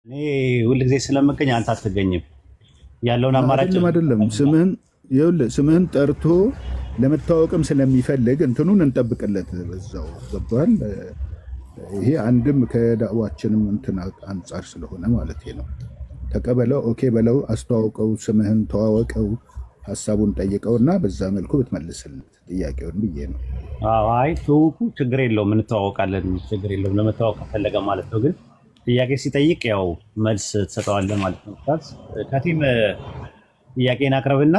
እኔ ሁሉ ጊዜ ስለምገኝ አንተ አትገኝም ያለውን አማራጭ አይደለም ስምህን ጠርቶ ለመታወቅም ስለሚፈልግ እንትኑን እንጠብቅለት በዛው ገባል። ይሄ አንድም ከዳዋችንም እንትን አንጻር ስለሆነ ማለት ነው። ተቀበለው ኦኬ በለው አስተዋውቀው ስምህን ተዋወቀው ሐሳቡን ጠይቀውና በዛ መልኩ ብትመልስለት ጥያቄውን ብዬ ነው። አይ ተውኩ ችግር የለውም እንተዋወቃለን ችግር የለውም ለመታወቅ ፈለገ ማለት ነው። ግን ጥያቄ ሲጠይቅ ያው መልስ ተሰጠዋለህ ማለት ነው። ኡስታዝ ከቲም ጥያቄን አቅርብና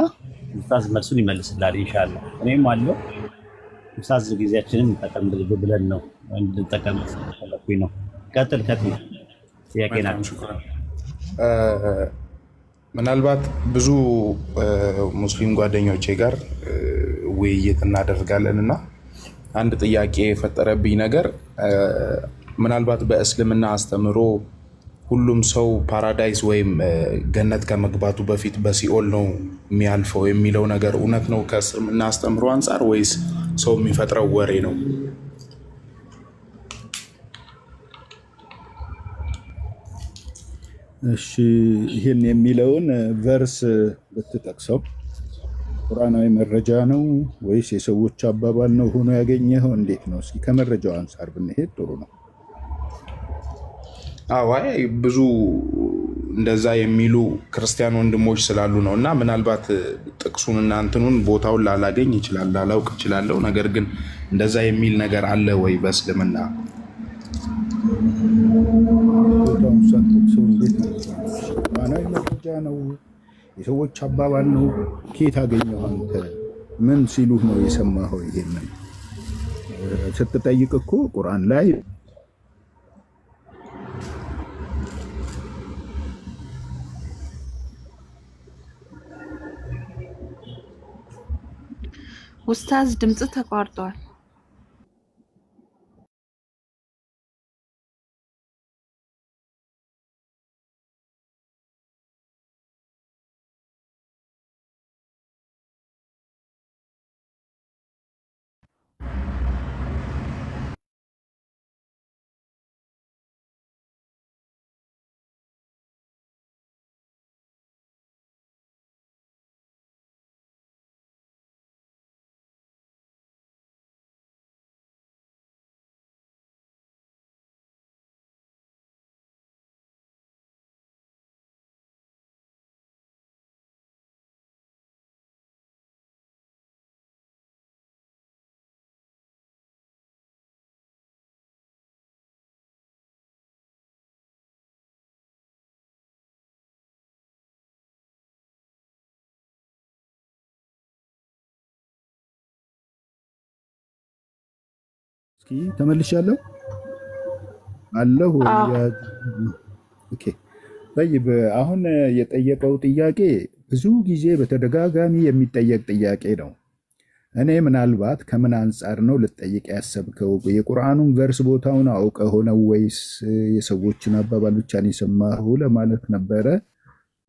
ኡስታዝ መልሱን ይመልስላል ኢንሻአላህ። እኔም አለው ኡስታዝ ጊዜያችንን እንጠቀም ብለን ነው እንድንጠቀም ፈለኩኝ ነው። ቀጥል ከቲም ጥያቄን አቅርብ። ምናልባት ብዙ ሙስሊም ጓደኞቼ ጋር ውይይት እናደርጋለን እና አንድ ጥያቄ የፈጠረብኝ ነገር ምናልባት በእስልምና አስተምሮ ሁሉም ሰው ፓራዳይስ ወይም ገነት ከመግባቱ በፊት በሲኦል ነው የሚያልፈው የሚለው ነገር እውነት ነው ከእስልምና አስተምሮ አንጻር ወይስ ሰው የሚፈጥረው ወሬ ነው? እሺ ይሄን የሚለውን ቨርስ ብትጠቅሰው ቁርአናዊ መረጃ ነው ወይስ የሰዎች አባባል ነው ሆኖ ያገኘኸው? እንዴት ነው? እስኪ ከመረጃው አንፃር ብንሄድ ጥሩ ነው። አይ ብዙ እንደዛ የሚሉ ክርስቲያን ወንድሞች ስላሉ ነው እና ምናልባት ጥቅሱን እና እንትኑን ቦታውን ላላገኝ ይችላል ላላውቅ ይችላለሁ። ነገር ግን እንደዛ የሚል ነገር አለ ወይ በእስልምና? ቦታውን ሰጥተው እንዴት ነው? ቁርአናዊ መረጃ ነው የሰዎች አባባል ነው? ከየት አገኘኸው አንተ? ምን ሲሉህ ነው የሰማኸው? ይሄንን ስትጠይቅ እኮ ቁርአን ላይ ኡስታዝ ድምጽ ተቋርጧል። እስኪ ተመልሻለሁ አለሁ ኦኬ طيب አሁን የጠየቀው ጥያቄ ብዙ ጊዜ በተደጋጋሚ የሚጠየቅ ጥያቄ ነው። እኔ ምናልባት ከምን አንፃር ነው ልጠይቅ ያሰብከው? የቁርአኑን ቨርስ ቦታውን አውቀህ ሆነው ወይስ የሰዎችን አባባል ብቻ ነው የሰማኸው ለማለት ነበረ።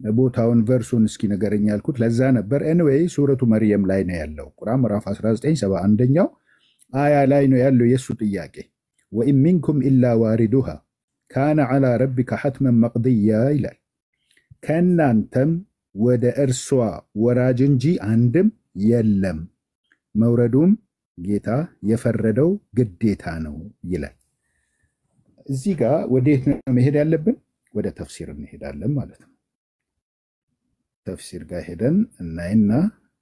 ቦታውን ቨርሱን እስኪ ንገረኝ ያልኩት ለዛ ነበር። ኤኒዌይ ሱረቱ መርየም ላይ ነው ያለው። ቁርአን ምዕራፍ 19 71ኛው አያ ላይ ነው ያለው የሱ ጥያቄ። ወኢን ሚንኩም ኢላ ዋሪዱሃ ካነ ዐላ ረቢከ ሐትመን መቅድያ ይላል። ከእናንተም ወደ እርሷ ወራጅ እንጂ አንድም የለም፣ መውረዱም ጌታ የፈረደው ግዴታ ነው ይላል። እዚህ ጋር ወዴት ነው መሄድ ያለብን? ወደ ተፍሲር እንሄዳለን ማለት ነው። ተፍሲር ጋር ሄደን እናይና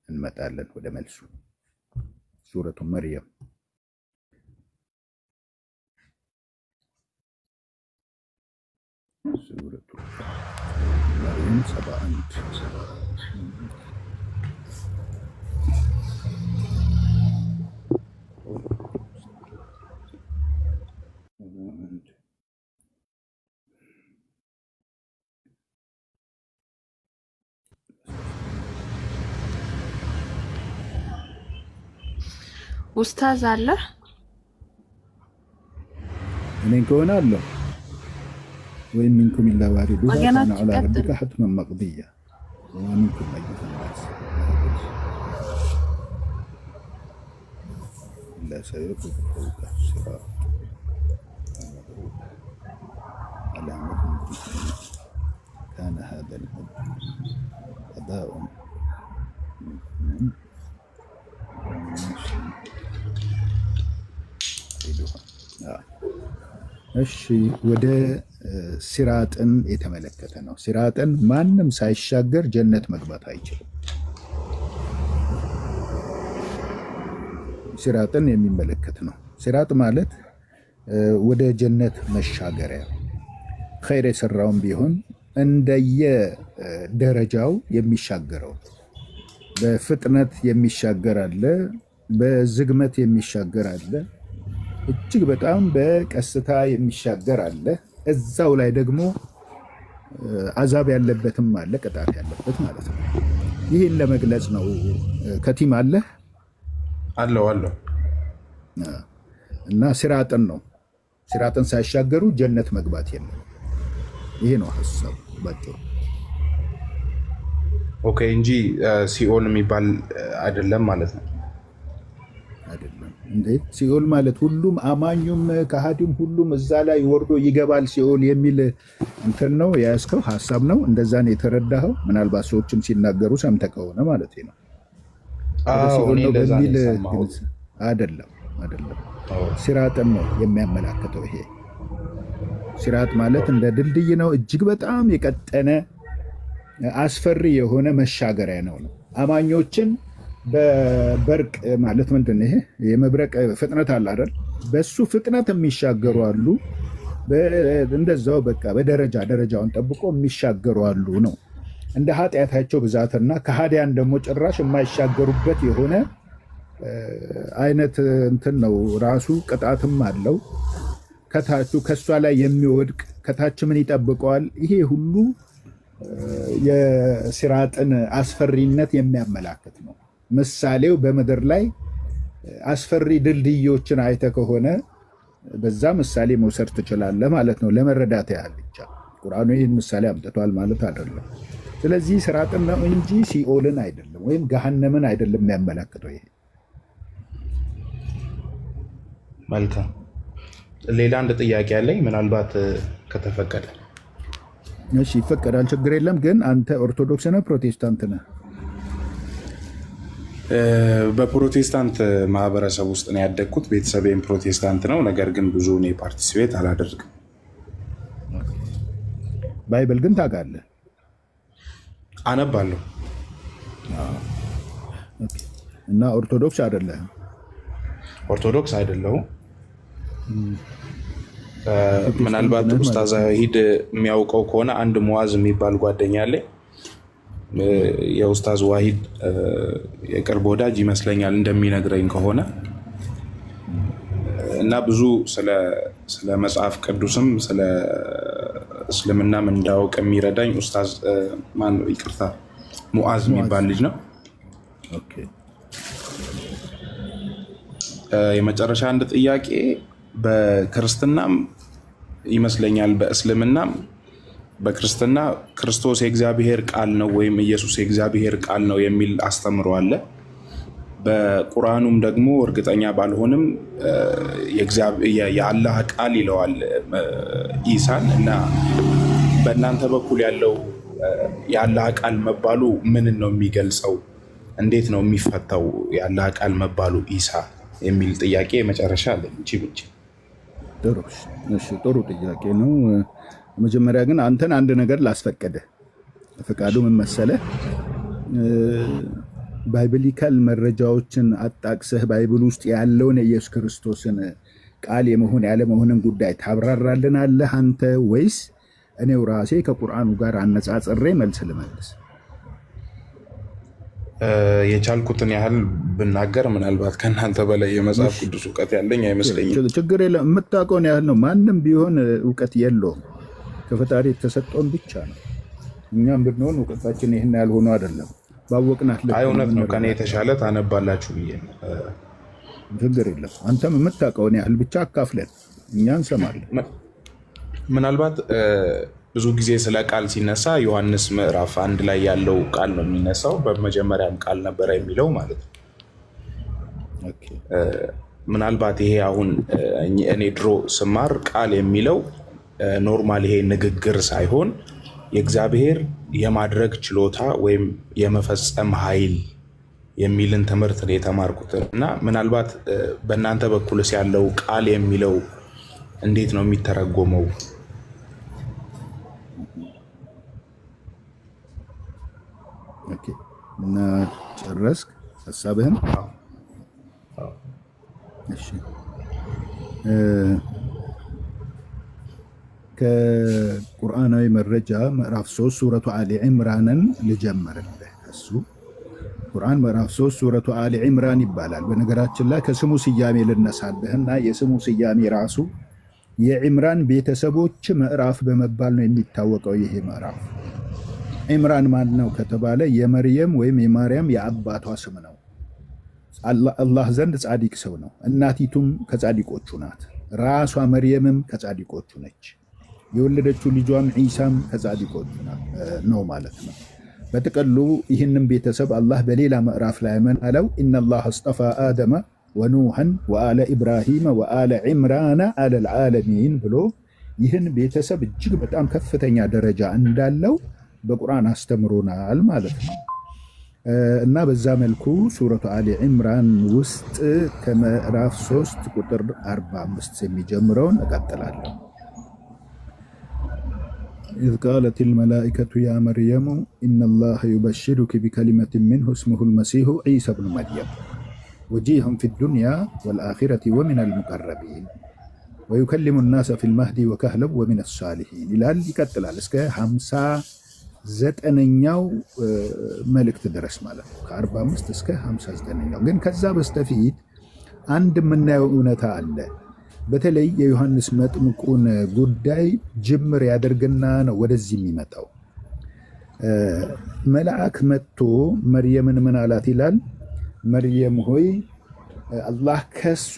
እንመጣለን ወደ መልሱ። ሱረቱ መርየም ሱረቱ መርየም 71 ኡስታዝ አለ እኔን ከሆነ አለው وإن منكم إلا واردها كان على ربك حتما مقضيا وما منكم أيها الناس إلا سيركب فوق الصراط علامة كان هذا الهدي قضاء እሺ ወደ ሲራጥን የተመለከተ ነው። ሲራጥን ማንም ሳይሻገር ጀነት መግባት አይችልም። ሲራጥን የሚመለከት ነው። ሲራጥ ማለት ወደ ጀነት መሻገሪያ ኸይር የሰራውን ቢሆን እንደየ ደረጃው የሚሻገረው በፍጥነት የሚሻገር አለ፣ በዝግመት የሚሻገር አለ፣ እጅግ በጣም በቀስታ የሚሻገር አለ። እዛው ላይ ደግሞ አዛብ ያለበትም አለ፣ ቅጣት ያለበት ማለት ነው። ይህን ለመግለጽ ነው። ከቲም አለ አለው እና ሲራጥን ነው። ሲራጥን ሳይሻገሩ ጀነት መግባት የለም። ይሄ ነው ሐሳቡ ባጭሩ። ኦኬ እንጂ ሲኦል የሚባል አይደለም ማለት ነው። አይደለም እንዴ? ሲኦል ማለት ሁሉም አማኙም ከሃዲም ሁሉም እዛ ላይ ወርዶ ይገባል ሲኦል የሚል እንትን ነው ያስከው ሐሳብ ነው። እንደዛ ነው የተረዳኸው። ምናልባት ሰዎችም ሲናገሩ ሰምተህ ከሆነ ማለት ነው። ሲኦል ነው በሚል አይደለም። ሲራጥን ነው የሚያመላክተው። ይሄ ሲራጥ ማለት እንደ ድልድይ ነው። እጅግ በጣም የቀጠነ አስፈሪ የሆነ መሻገሪያ ነው። አማኞችን በበርቅ ማለት ምንድን ነው? ይሄ የመብረቅ ፍጥነት አለ አይደል? በሱ ፍጥነት የሚሻገሩ አሉ። እንደዛው በቃ ደረጃውን ጠብቆ የሚሻገሩ አሉ ነው። እንደ ኃጢአታቸው ብዛትና ከሃዲያን ደግሞ ጭራሽ የማይሻገሩበት የሆነ አይነት እንትን ነው። ራሱ ቅጣትም አለው። ከታቹ ከሷ ላይ የሚወድቅ ከታች ምን ይጠብቀዋል? ይሄ ሁሉ የሲራጥን አስፈሪነት የሚያመላክት ነው። ምሳሌው በምድር ላይ አስፈሪ ድልድዮችን አይተ ከሆነ በዛ ምሳሌ መውሰድ ትችላለህ ማለት ነው። ለመረዳት ያህል ብቻ ቁርአኑ ይህን ምሳሌ አምጥቷል ማለት አይደለም። ስለዚህ ሲራጥን ነው እንጂ ሲኦልን አይደለም፣ ወይም ገሃነምን አይደለም የሚያመላክተው። ይሄ መልካም። ሌላ አንድ ጥያቄ አለኝ፣ ምናልባት ከተፈቀደ። እሺ ይፈቀዳል፣ ችግር የለም። ግን አንተ ኦርቶዶክስ ነህ ፕሮቴስታንት ነህ? በፕሮቴስታንት ማህበረሰብ ውስጥ ነው ያደግኩት። ቤተሰቤም ፕሮቴስታንት ነው። ነገር ግን ብዙ እኔ ፓርቲሲፔት አላደርግም። ባይብል ግን ታውቃለህ? አነባለሁ። እና ኦርቶዶክስ አይደለህም? ኦርቶዶክስ አይደለሁም። ምናልባት ኡስታዝ ሂድ የሚያውቀው ከሆነ አንድ ሙዓዝ የሚባል ጓደኛ አለኝ። የኡስታዝ ዋሂድ የቅርብ ወዳጅ ይመስለኛል እንደሚነግረኝ ከሆነ እና ብዙ ስለ መጽሐፍ ቅዱስም ስለ እስልምናም እንዳውቅ የሚረዳኝ ኡስታዝ ማን ይቅርታ ሙዓዝ የሚባል ልጅ ነው። ኦኬ የመጨረሻ አንድ ጥያቄ፣ በክርስትናም ይመስለኛል በእስልምናም በክርስትና ክርስቶስ የእግዚአብሔር ቃል ነው ወይም ኢየሱስ የእግዚአብሔር ቃል ነው የሚል አስተምሮ አለ። በቁርአኑም ደግሞ እርግጠኛ ባልሆንም የአላህ ቃል ይለዋል ኢሳን። እና በእናንተ በኩል ያለው የአላህ ቃል መባሉ ምንን ነው የሚገልጸው? እንዴት ነው የሚፈታው የአላህ ቃል መባሉ ኢሳ የሚል ጥያቄ መጨረሻ አለ። ጥሩ ጥያቄ ነው። መጀመሪያ ግን አንተን አንድ ነገር ላስፈቀደ ፈቃዱ ምን መሰለህ? ባይብሊካል መረጃዎችን አጣቅሰህ ባይብል ውስጥ ያለውን የኢየሱስ ክርስቶስን ቃል የመሆን ያለመሆንን ጉዳይ ታብራራልናለህ አንተ፣ ወይስ እኔው ራሴ ከቁርአኑ ጋር አነጻጽሬ መልስ ልመልስ? የቻልኩትን ያህል ብናገር ምናልባት ከእናንተ በላይ የመጽሐፍ ቅዱስ እውቀት ያለኝ አይመስለኝም። ችግር የለም። የምታውቀውን ያህል ነው። ማንም ቢሆን እውቀት የለውም፣ ከፈጣሪ የተሰጠውን ብቻ ነው። እኛም ብንሆን እውቀታችን ይህን ያህል ሆኖ አይደለም። ባወቅናት እውነት ነው። ከኔ የተሻለ ታነባላችሁ ብዬ ነው። ችግር የለም። አንተም የምታውቀውን ያህል ብቻ አካፍለን እኛ እንሰማለን። ምናልባት ብዙ ጊዜ ስለ ቃል ሲነሳ ዮሐንስ ምዕራፍ 1 ላይ ያለው ቃል ነው የሚነሳው። በመጀመሪያም ቃል ነበረ የሚለው ማለት ነው። ምናልባት ይሄ አሁን እኔ ድሮ ስማር ቃል የሚለው ኖርማል ይሄ ንግግር ሳይሆን የእግዚአብሔር የማድረግ ችሎታ ወይም የመፈጸም ኃይል የሚልን ትምህርት ነው የተማርኩት እና ምናልባት በእናንተ በኩልስ ያለው ቃል የሚለው እንዴት ነው የሚተረጎመው? ኦኬ እና ጨረስክ ሐሳብህን? እሺ ከቁርአናዊ መረጃ ምዕራፍ 3 ሱረቱ አሊ ዒምራንን ልጀምርልህ። እሱ ቁርአን ምዕራፍ 3 ሱረቱ አሊ ዒምራን ይባላል። በነገራችን ላይ ከስሙ ስያሜ ልነሳልህና የስሙ ስያሜ ራሱ የዒምራን ቤተሰቦች ምዕራፍ በመባል ነው የሚታወቀው። ይሄ ምዕራፍ ዒምራን ማን ነው ከተባለ የመርየም ወይም የማርያም የአባቷ ስም ነው። አላህ ዘንድ ጻድቅ ሰው ነው። እናቲቱም ከጻድቆቹ ናት። ራሷ መርየምም ከጻድቆቹ ነች። የወለደችው ልጇም ዒሳም ከጻድቆቹ ነው ማለት ነው። በጥቅሉ ይህንን ቤተሰብ አላህ በሌላ ምዕራፍ ላይ ምን አለው? ኢነላህ አስጠፋ አደመ ወኑሐን ወአለ ኢብራሂም ወአለ ዒምራን አለል ዓለሚን ብሎ ይህን ቤተሰብ እጅግ በጣም ከፍተኛ ደረጃ እንዳለው በቁርአን አስተምሮናል ማለት ነው። እና በዛ መልኩ ሱረቱ አሊ ዒምራን ውስጥ ከምዕራፍ 3 ቁጥር 45 የሚጀምረውን እቀጥላለሁ። إذ قالت الملائكة يا مريم إن الله يبشرك بكلمة منه اسمه المسيح عيسى بن مريم وجيها في الدنيا والآخرة ومن المقربين ويكلم الناس في المهد وكهلا ومن الصالحين إلى يقتل على اسكا 59ኛው መልእክት ድረስ ማለት ነው። ከ45 እስከ 59ኛው ግን ከዛ በስተፊት አንድ የምናየው እውነታ አለ። በተለይ የዮሐንስ መጥምቁን ጉዳይ ጅምር ያደርግና ነው ወደዚህ የሚመጣው። መልአክ መጥቶ መርየምን ምን አላት ይላል? መርየም ሆይ አላህ ከሱ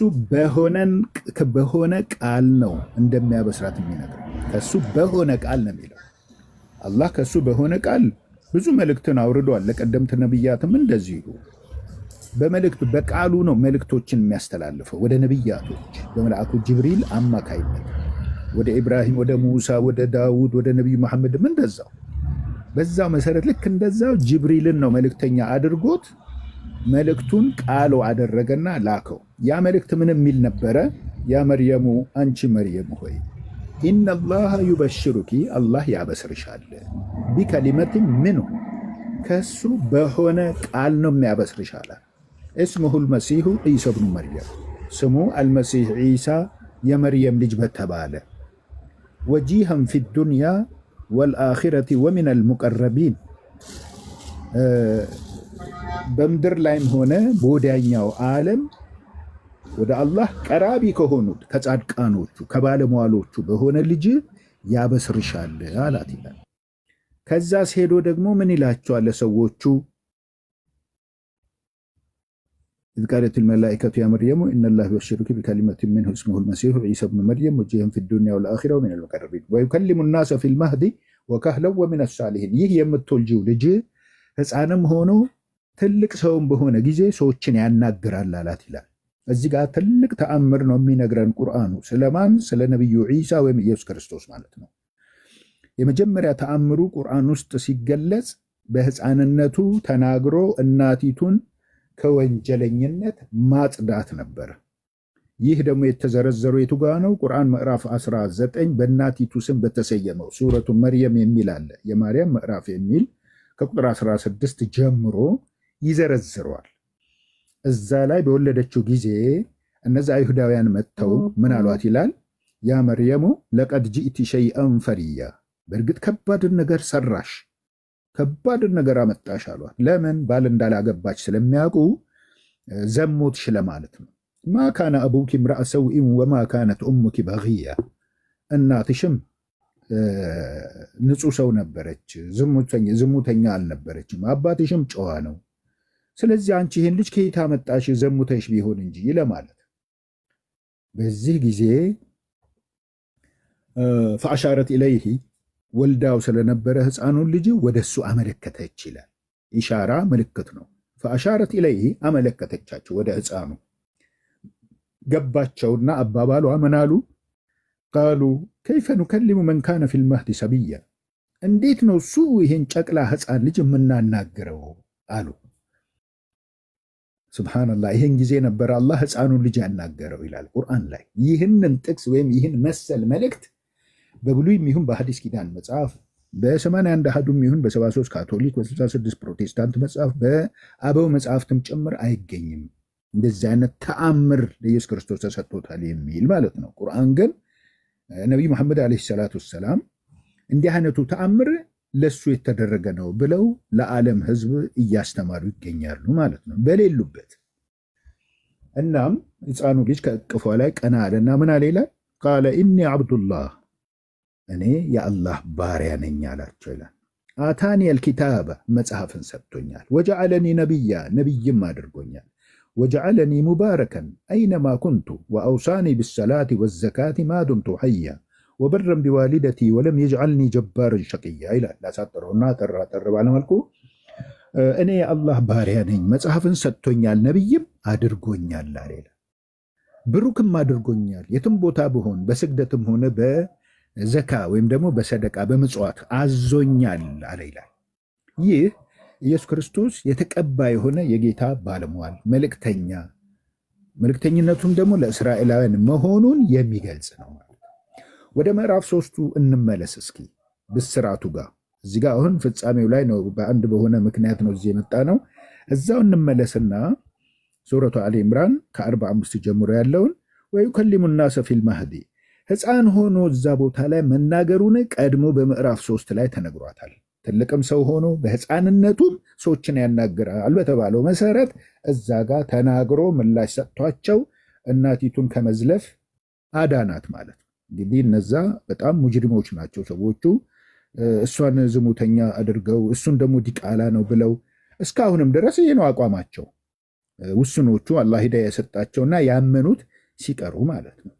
በሆነ ቃል ነው እንደሚያበስራት የሚነግረው። ከሱ በሆነ ቃል ነው የሚለው። አላህ ከሱ በሆነ ቃል ብዙ መልእክትን አውርዷል። ለቀደምት ነብያትም እንደዚሁ በመልእክት በቃሉ ነው መልእክቶችን የሚያስተላልፈው ወደ ነብያቶች በመልአኩ ጅብሪል አማካይነት ወደ ኢብራሂም፣ ወደ ሙሳ፣ ወደ ዳውድ፣ ወደ ነብዩ መሐመድም እንደዛው። በዛው መሰረት ልክ እንደዛው ጅብሪልን ነው መልእክተኛ አድርጎት መልእክቱን ቃሉ አደረገና ላከው። ያ መልእክት ምን የሚል ነበረ? ያ መርየሙ አንቺ መርየም ሆይ ኢነላህ ዩበሽሩኪ አላህ ያበስርሻል ቢከሊመት ምንሁ ከሱ በሆነ ቃል ነው የሚያበስርሻል። እስሙሁ አልመሲሁ ዒሳ ብኑ መርየም ስሙ አልመሲህ ዒሳ የመርየም ልጅ በተባለ ወጂሃን ፊ ዱንያ ወልአኺረቲ ወሚን አልሙቀረቢን በምድር ላይም ሆነ በወዲያኛው ዓለም ወደ አላህ ቀራቢ ከሆኑት ከጻድቃኖቹ ከባለሟሎቹ በሆነ ልጅ ያበስርሻል አላት ይላል። ከዛ ሄዶ ደግሞ ምን ይላቸዋል ለሰዎቹ? إذ قالت الملائكة يا مريم إن الله يبشرك بكلمة منه اسمه المسيح عيسى بن مريم وجيها في الدنيا والآخرة ومن المقربين ويكلم الناس في المهد وكهلا ومن الصالحين ይህ የምትወልጂው ልጅ ሕፃንም ሆኖ ትልቅ ሰውም በሆነ ጊዜ ሰዎችን ያናግራል አላት ይላል። እዚህ ጋር ትልቅ ተአምር ነው የሚነግረን ቁርአኑ። ስለማን? ስለ ነብዩ ዒሳ ወይም ኢየሱስ ክርስቶስ ማለት ነው። የመጀመሪያ ተአምሩ ቁርአን ውስጥ ሲገለጽ በሕፃንነቱ ተናግሮ እናቲቱን ከወንጀለኝነት ማጽዳት ነበር። ይህ ደግሞ የተዘረዘረው የቱ ጋር ነው? ቁርአን ምዕራፍ 19 በእናቲቱ ስም በተሰየመው ሱረቱ መርየም የሚል አለ። የማርያም ምዕራፍ የሚል ከቁጥር 16 ጀምሮ ይዘረዝረዋል። እዛ ላይ በወለደችው ጊዜ እነዛ አይሁዳውያን መጥተው ምን አሏት ይላል? ያ መርየሙ ለቀድ ጂእቲ ሸይአን ፈሪያ በእርግጥ ከባድ ነገር ሰራሽ፣ ከባድ ነገር አመጣሽ አሏት። ለምን? ባል እንዳላገባች ስለሚያውቁ ዘሞትሽ ለማለት ነው። ማ ካነ አቡኪ ምራአ ሰውኢን ወማ ካነት ኡሙኪ በግያ እናትሽም ንጹህ ሰው ነበረች፣ ዝሙተኛ አልነበረችም፣ አባትሽም ጨዋ ነው። ስለዚህ አንቺ ይህን ልጅ ከየት አመጣሽ ዘሙተሽ ቢሆን እንጂ ለማለት። በዚህ ጊዜ ፈአሻረት ኢለይሂ ወልዳው ስለነበረ ሕፃኑን ልጅ ወደሱ አመለከተች ይላል። ኢሻራ ምልክት ነው። ፈአሻረት ኢለይሂ አመለከተቻቸው ወደ ሕፃኑ። ገባቸውና አባባሏ ምን አሉ? ቃሉ ከይፈ ኑከሊሙ መን ካነ ፊል መህዲ ሰብያ እንዴት ነው እሱ ይሄን ጨቅላ ሕፃን ልጅ የምናናግረው አሉ። ሱብሃንአላህ። ይህን ጊዜ ነበር አላህ ሕፃኑን ልጅ ያናገረው ይላል ቁርአን ላይ። ይህንን ጥቅስ ወይም ይህን መሰል መልእክት በብሉይም ይሁን በሐዲስ ኪዳን መጽሐፍ በ81 አሐዱም ይሁን በ73 ካቶሊክ በ66 ፕሮቴስታንት መጽሐፍ በአበው መጽሐፍትም ጭምር አይገኝም። እንደዚህ አይነት ተአምር ለኢየሱስ ክርስቶስ ተሰጥቶታል የሚል ማለት ነው። ቁርአን ግን ነቢዩ መሐመድ ዓለይሂ ሰላቱ ወሰላም እንዲህ አይነቱ ተአምር ለሱ የተደረገ ነው ብለው ለዓለም ሕዝብ እያስተማሩ ይገኛሉ ማለት ነው በሌሉበት። እናም ሕፃኑ ልጅ ከእቅፏ ላይ ቀና አለና ምን አለ ይላል? ቃለ ኢኒ አብዱላህ እኔ የአላህ ባሪያ ነኝ አላቸው ይላል። አታኒ አልኪታበ መጽሐፍን ሰጥቶኛል፣ ወጀዐለኒ ነቢያ ነቢይም አድርጎኛል፣ ወጀዐለኒ ሙባረከን አይነማ ኩንቱ ወአውሳኒ ብሰላቲ ወዘካቲ ማ ዱምቱ ሐያ ወበረን ቢዋሊደቲ ወለም የጅዐልኒ ጀባርን ሸቅያ ይላል። ላሳጥረውና ጠር ባለመልኩ እኔ የአላህ ባሪያ ነኝ፣ መጽሐፍን ሰጥቶኛል፣ ነቢይም አድርጎኛል አለ ይላል። ብሩክም አድርጎኛል፣ የትም ቦታ ብሆን በስግደትም ሆነ በዘካ ወይም ደግሞ በሰደቃ በምጽዋት አዞኛል አለ ይላል። ይህ ኢየሱስ ክርስቶስ የተቀባ የሆነ የጌታ ባለሟል መልእክተኛ፣ መልእክተኝነቱም ደግሞ ለእስራኤላውያን መሆኑን የሚገልጽ ነው። ወደ ምዕራፍ 3 እንመለስ እስኪ ብስራቱ ጋር። እዚህ ጋር አሁን ፍጻሜው ላይ ነው፣ በአንድ በሆነ ምክንያት ነው እዚህ የመጣ ነው። እዛው እንመለስና ሱረቱ አሊ ኢምራን ከ45 ጀምሮ ያለውን ወዩከሊሙ ናሰ ፊል ማህዲ ሕፃን ሆኖ እዛ ቦታ ላይ መናገሩን ቀድሞ በምዕራፍ 3 ላይ ተነግሯታል። ትልቅም ሰው ሆኖ በሕፃንነቱም ሰዎችን ያናግራል በተባለው መሰረት እዛ ጋር ተናግሮ ምላሽ ሰጥቷቸው እናቲቱን ከመዝለፍ አዳናት ማለት ነው። እንግዲህ እነዛ በጣም ሙጅሪሞች ናቸው ሰዎቹ። እሷን ዝሙተኛ አድርገው እሱን ደግሞ ዲቃላ ነው ብለው እስካሁንም ድረስ ይህ ነው አቋማቸው። ውስኖቹ አላህ ሂዳያ የሰጣቸውና ያመኑት ሲቀሩ ማለት ነው።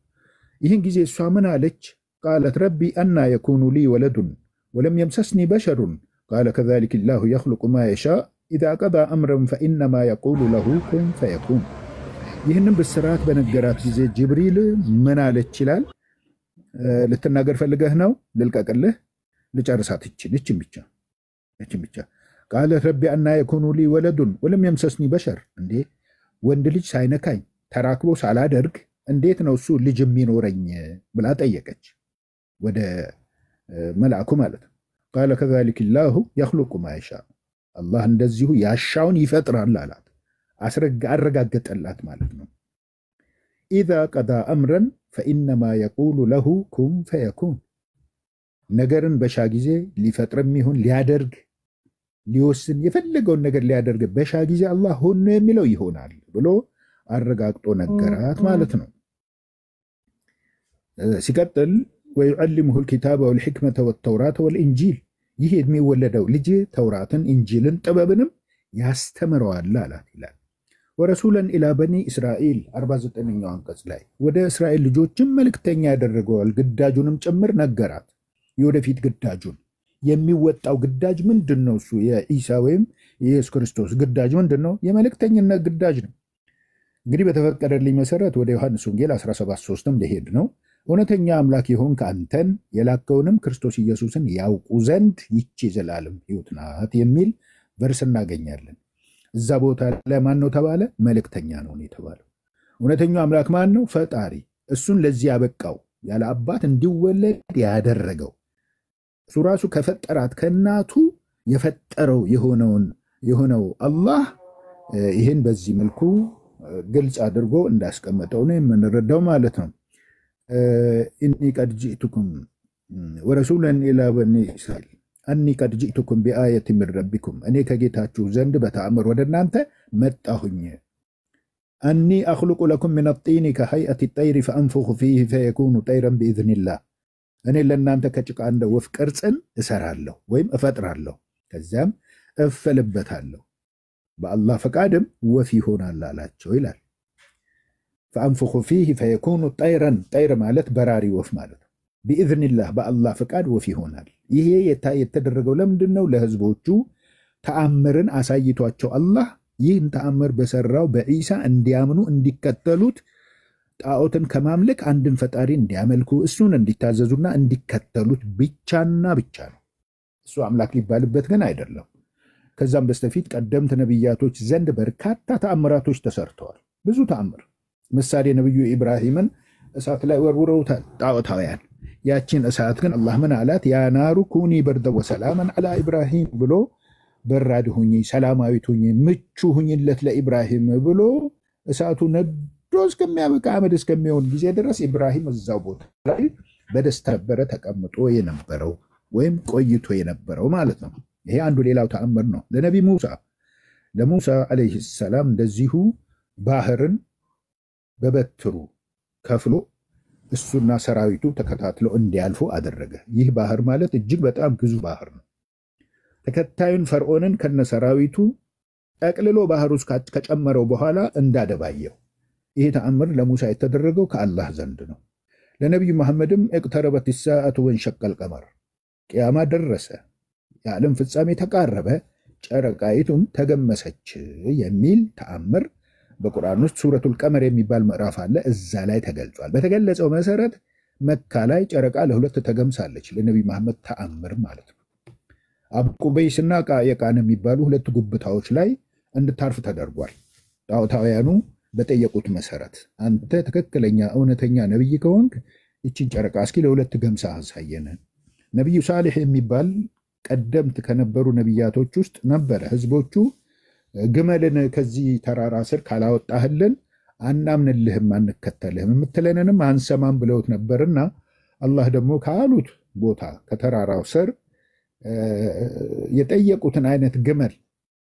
ይህን ጊዜ እሷ ምን አለች? ቃለት ረቢ አና የኩኑ ሊ ወለዱን ወለም የምሰስኒ በሸሩን ቃለ ከዛሊከ ላሁ የኽሉቁ ማ የሻእ ኢዛ ቀዳ አምረን ፈኢነማ የቁሉ ለሁ ኩን ፈየኩን። ይህንም ብስራት በነገራት ጊዜ ጅብሪል ምን አለች ይላል? ልትናገር ፈልገህ ነው? ልልቀቅልህ? ልጨርሳት እችን ብቻ። ቃለት ረቢ አና የኩኑ ሊ ወለዱን ወለም የምሰስኒ በሸር። እንዴ ወንድ ልጅ ሳይነካኝ ተራክቦ ሳላደርግ እንዴት ነው እሱ ልጅ የሚኖረኝ ብላ ጠየቀች፣ ወደ መልአኩ ማለት ነው። ቃለ ከዛሊከ ላሁ የኽሉቁ ማ የሻእ፣ አላህ እንደዚሁ ያሻውን ይፈጥራል አላት። አረጋገጠላት ማለት ነው። ኢዛ ቀዳ አምረን ፈኢነማ የቁሉ ለሁ ኩን ፈየኩን፣ ነገርን በሻ ጊዜ ሊፈጥርም ይሁን ሊያደርግ ሊወስን የፈለገውን ነገር ሊያደርግ በሻ ጊዜ አላህ ሁን የሚለው ይሆናል ብሎ አረጋግጦ ነገራት ማለት ነው። ሲቀጥል ወዩዐሊሙሁ ልኪታበ ወልሕክመተ ወተውራተ ወልኢንጂል፣ ይህ የሚወለደው ልጅ ተውራትን ኢንጂልን ጥበብንም ያስተምረዋል አላት ይላል። ወረሱለን ኢላ በኒ እስራኤል 49ኛው አንቀጽ ላይ ወደ እስራኤል ልጆችም መልእክተኛ ያደረገዋል፣ ግዳጁንም ጭምር ነገራት። የወደፊት ግዳጁን የሚወጣው ግዳጅ ምንድን ነው? እሱ የኢሳ ወይም የኢየሱስ ክርስቶስ ግዳጅ ምንድን ነው? የመልእክተኝነት ግዳጅ ነው። እንግዲህ በተፈቀደልኝ መሰረት ወደ ዮሐንስ ወንጌል 17:3 ሊሄድ ነው። እውነተኛ አምላክ የሆንክ አንተን የላከውንም ክርስቶስ ኢየሱስን ያውቁ ዘንድ ይቺ የዘላለም ሕይወት ናት የሚል ቨርስ እናገኛለን። እዛ ቦታ ላይ ማን ነው ተባለ? መልእክተኛ ነው የተባለው። እውነተኛው አምላክ ማን ነው? ፈጣሪ። እሱን ለዚህ ያበቃው ያለ አባት እንዲወለድ ያደረገው እሱ ራሱ ከፈጠራት ከእናቱ የፈጠረው የሆነው አላህ ይህን በዚህ መልኩ ግልጽ አድርጎ እንዳስቀመጠው ነው የምንረዳው ማለት ነው። ኢኒ ቀድ ጅእቱኩም ወረሱለን ኢላ በኒ እስራኤል አኒ ቀድ ጅእቱኩም ቢአየት ሚን ረቢኩም፣ እኔ ከጌታችሁ ዘንድ በተአምር ወደ እናንተ መጣሁኝ። አኒ አኽሉቁ ለኩም ሚነ ጢኒ ከሀይአት ጠይሪ ፈአንፉኹ ፊህ ፈየኩኑ ጠይረን ብኢዝኒላህ፣ እኔ ለእናንተ ከጭቃ እንደ ወፍ ቅርጽን እሰራለሁ ወይም እፈጥራለሁ፣ ከዚያም እፈልበታለሁ፣ በአላህ ፈቃድም ወፍ ይሆናል አላቸው ይላል። ፈአንፉኹ ፊህ ፈየኩኑ ጠይረን፣ ጠይር ማለት በራሪ ወፍ ማለት ነው። ቢኢዝኒላህ በአላህ ፈቃድ ወፍ ይሆናል። ይሄ የተደረገው ለምንድን ነው? ለህዝቦቹ ተአምርን አሳይቷቸው አላህ ይህን ተአምር በሰራው በዒሳ እንዲያምኑ እንዲከተሉት፣ ጣዖትን ከማምለክ አንድን ፈጣሪ እንዲያመልኩ እሱን እንዲታዘዙና እንዲከተሉት ብቻና ብቻ ነው። እሱ አምላክ ሊባልበት ግን አይደለም። ከዛም በስተፊት ቀደምት ነቢያቶች ዘንድ በርካታ ተአምራቶች ተሰርተዋል። ብዙ ተአምር። ምሳሌ ነቢዩ ኢብራሂምን እሳት ላይ ወርውረውታል ጣዖታውያን። ያችን እሳት ግን አላህ ምን አላት? ያ ናሩ ኩኒ በርደ ወሰላመን አላ ኢብራሂም ብሎ በራድ ሁኚ፣ ሰላማዊት ሁኚ፣ ምቹ ሁኝለት ለኢብራሂም ብሎ እሳቱ ነዶ እስከሚያበቃ አመድ እስከሚሆን ጊዜ ድረስ ኢብራሂም እዛው ቦታ ላይ በደስታ ነበረ ተቀምጦ የነበረው ወይም ቆይቶ የነበረው ማለት ነው። ይሄ አንዱ ሌላው ተአምር ነው። ለሙሳ ዓለይሂ ሰላም እንደዚሁ ባህርን በበትሩ ከፍሎ እሱና ሰራዊቱ ተከታትለው እንዲያልፉ አደረገ። ይህ ባህር ማለት እጅግ በጣም ግዙፍ ባህር ነው። ተከታዩን ፈርዖንን ከነሰራዊቱ ጠቅልሎ ባህር ውስጥ ከጨመረው በኋላ እንዳደባየው። ይህ ተአምር ለሙሳ የተደረገው ከአላህ ዘንድ ነው። ለነቢዩ መሐመድም እቅተረበት ሰዓቱ ወንሸቀል ቀመር፣ ቅያማ ደረሰ፣ የዓለም ፍጻሜ ተቃረበ፣ ጨረቃይቱም ተገመሰች የሚል ተአምር በቁርአን ውስጥ ሱረቱል ቀመር የሚባል ምዕራፍ አለ። እዛ ላይ ተገልጿል። በተገለጸው መሰረት መካ ላይ ጨረቃ ለሁለት ተገምሳለች። ለነቢዩ መሐመድ ተአምር ማለት ነው። አቡ ቁበይስና ቃየቃን የሚባሉ ሁለት ጉብታዎች ላይ እንድታርፍ ተደርጓል። ጣዖታውያኑ በጠየቁት መሰረት አንተ ትክክለኛ እውነተኛ ነብይ ከሆንክ እቺን ጨረቃ እስኪ ለሁለት ገምሳ አሳየን። ነብዩ ሳሊህ የሚባል ቀደምት ከነበሩ ነብያቶች ውስጥ ነበረ። ህዝቦቹ ግመልን ከዚህ ተራራ ስር ካላወጣህልን አናምንልህም፣ አንከተልህም፣ የምትለንንም አንሰማም ብለውት ነበርና አላህ ደግሞ ካሉት ቦታ ከተራራው ስር የጠየቁትን አይነት ግመል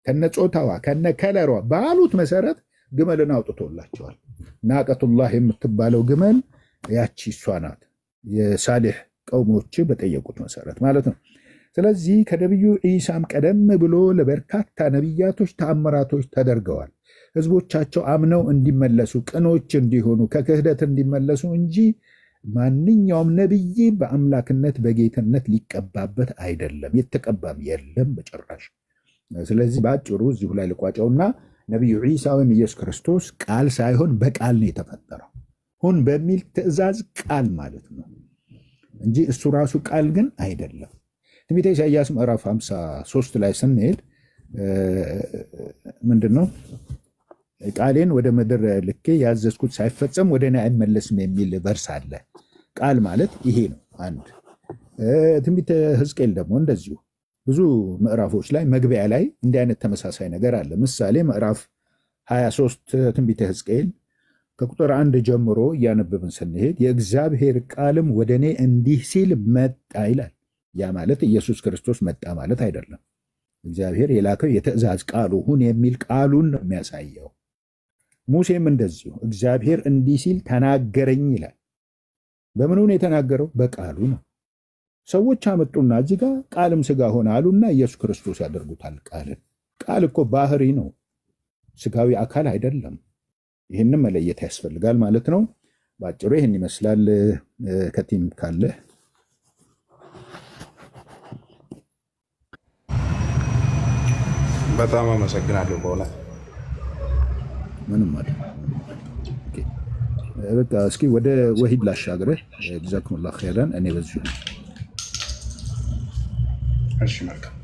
ከነጾታዋ ከነከለሯ ባሉት መሰረት ግመልን አውጥቶላቸዋል። ናቀቱላህ የምትባለው ግመል ያቺ እሷ ናት። የሳሊህ ቀውሞች በጠየቁት መሰረት ማለት ነው። ስለዚህ ከነቢዩ ዒሳም ቀደም ብሎ ለበርካታ ነቢያቶች ተአምራቶች ተደርገዋል። ህዝቦቻቸው አምነው እንዲመለሱ፣ ቅኖች እንዲሆኑ፣ ከክህደት እንዲመለሱ እንጂ ማንኛውም ነቢይ በአምላክነት በጌትነት ሊቀባበት አይደለም። የተቀባም የለም በጭራሽ። ስለዚህ በአጭሩ እዚሁ ላይ ልቋጨውና ነቢዩ ዒሳ ወይም ኢየሱስ ክርስቶስ ቃል ሳይሆን በቃል ነው የተፈጠረው። ሁን በሚል ትእዛዝ ቃል ማለት ነው እንጂ እሱ ራሱ ቃል ግን አይደለም። ትንቢተ ኢሳይያስ ምዕራፍ 53 ላይ ስንሄድ ምንድነው? ቃሌን ወደ ምድር ልኬ ያዘዝኩት ሳይፈጸም ወደ እኔ አይመለስም የሚል ቨርስ አለ። ቃል ማለት ይሄ ነው። አንድ ትንቢተ ሕዝቅኤል ደግሞ እንደዚሁ ብዙ ምዕራፎች ላይ መግቢያ ላይ እንዲህ አይነት ተመሳሳይ ነገር አለ። ምሳሌ ምዕራፍ 23 ትንቢተ ሕዝቅኤል ከቁጥር 1 ጀምሮ እያነበብን ስንሄድ የእግዚአብሔር ቃልም ወደ እኔ እንዲህ ሲል መጣ ይላል። ያ ማለት ኢየሱስ ክርስቶስ መጣ ማለት አይደለም። እግዚአብሔር የላከው የትእዛዝ ቃሉ ሁን የሚል ቃሉን ነው የሚያሳየው። ሙሴም እንደዚሁ እግዚአብሔር እንዲህ ሲል ተናገረኝ ይላል። በምኑ ነው የተናገረው? በቃሉ ነው። ሰዎች አመጡና እዚህ ጋር ቃልም ስጋ ሆነ አሉና ኢየሱስ ክርስቶስ ያደርጉታል። ቃል እኮ ባህሪ ነው፣ ስጋዊ አካል አይደለም። ይህንም መለየት ያስፈልጋል ማለት ነው። በአጭሩ ይህን ይመስላል። ከቲም ካለ በጣም አመሰግናለሁ። በእውነት ምንም ማለት በቃ እስኪ ወደ ወሂድ ላሻግረህ። ጀዛኩሙላህ ኸይራን። እኔ በዚሁ እሺ፣ መልካም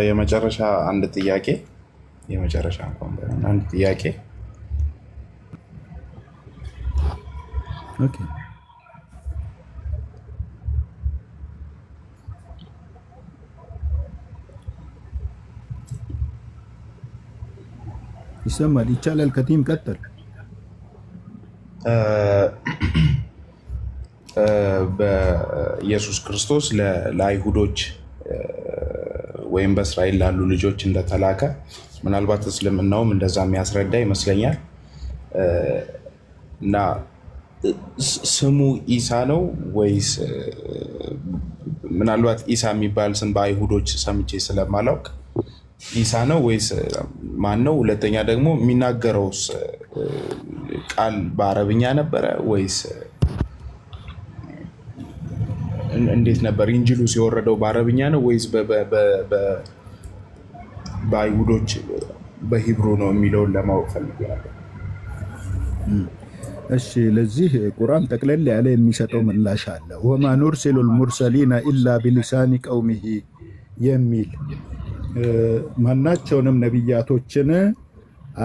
የመጨረሻ አንድ ጥያቄ የመጨረሻ እንኳን ባይሆን አንድ ጥያቄ ኦኬ ይሰማል ይቻላል ከቲም ቀጥል በኢየሱስ ክርስቶስ ለአይሁዶች ወይም በእስራኤል ላሉ ልጆች እንደተላከ ምናልባት እስልምናውም እንደዛ የሚያስረዳ ይመስለኛል እና ስሙ ኢሳ ነው ወይስ ምናልባት ኢሳ የሚባል ስም በአይሁዶች ሰምቼ ስለማላውቅ ኢሳ ነው ወይስ ማን ነው? ሁለተኛ ደግሞ የሚናገረውስ ቃል በአረብኛ ነበረ ወይስ እንዴት ነበር? ኢንጂሉ ሲወረደው በአረብኛ ነው ወይስ በአይሁዶች በሂብሩ ነው የሚለውን ለማወቅ ፈልጌያለሁ። እሺ ለዚህ ቁርአን ጠቅለል ያለ የሚሰጠው ምላሽ አለ። ወማ ኑርሲሉል ሙርሰሊና ኢላ ቢሊሳኒ ቀውሚሂ የሚል ማናቸውንም ነቢያቶችን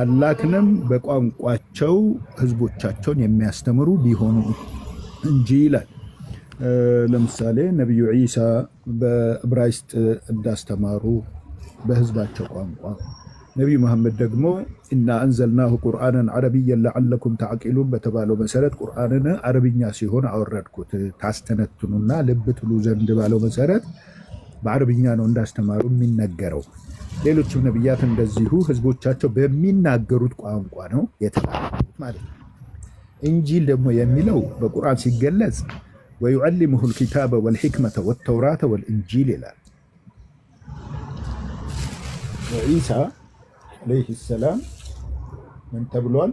አላክንም በቋንቋቸው ህዝቦቻቸውን የሚያስተምሩ ቢሆኑ እንጂ ይላል። ለምሳሌ ነብዩ ዒሳ በዕብራይስጥ እንዳስተማሩ በህዝባቸው ቋንቋ፣ ነብዩ መሐመድ ደግሞ ኢና አንዘልናሁ ቁርአንን አረብያን ለዓለኩም ተዕቂሉን በተባለው መሰረት ቁርአንን አረብኛ ሲሆን አወረድኩት ታስተነትኑና ልብ ትሉ ዘንድ ባለው መሰረት በአረብኛ ነው እንዳስተማሩ የሚነገረው። ሌሎችም ነብያት እንደዚሁ ህዝቦቻቸው በሚናገሩት ቋንቋ ነው የተላኩት ማለት ነው። ኢንጂል ደግሞ የሚለው በቁርአን ሲገለጽ ወዩዓሊሙሁ الكتاب والحكمة والتوراة والإنجيل ይላል። ኢሳ አለይሂ ሰላም ምን ተብሏል?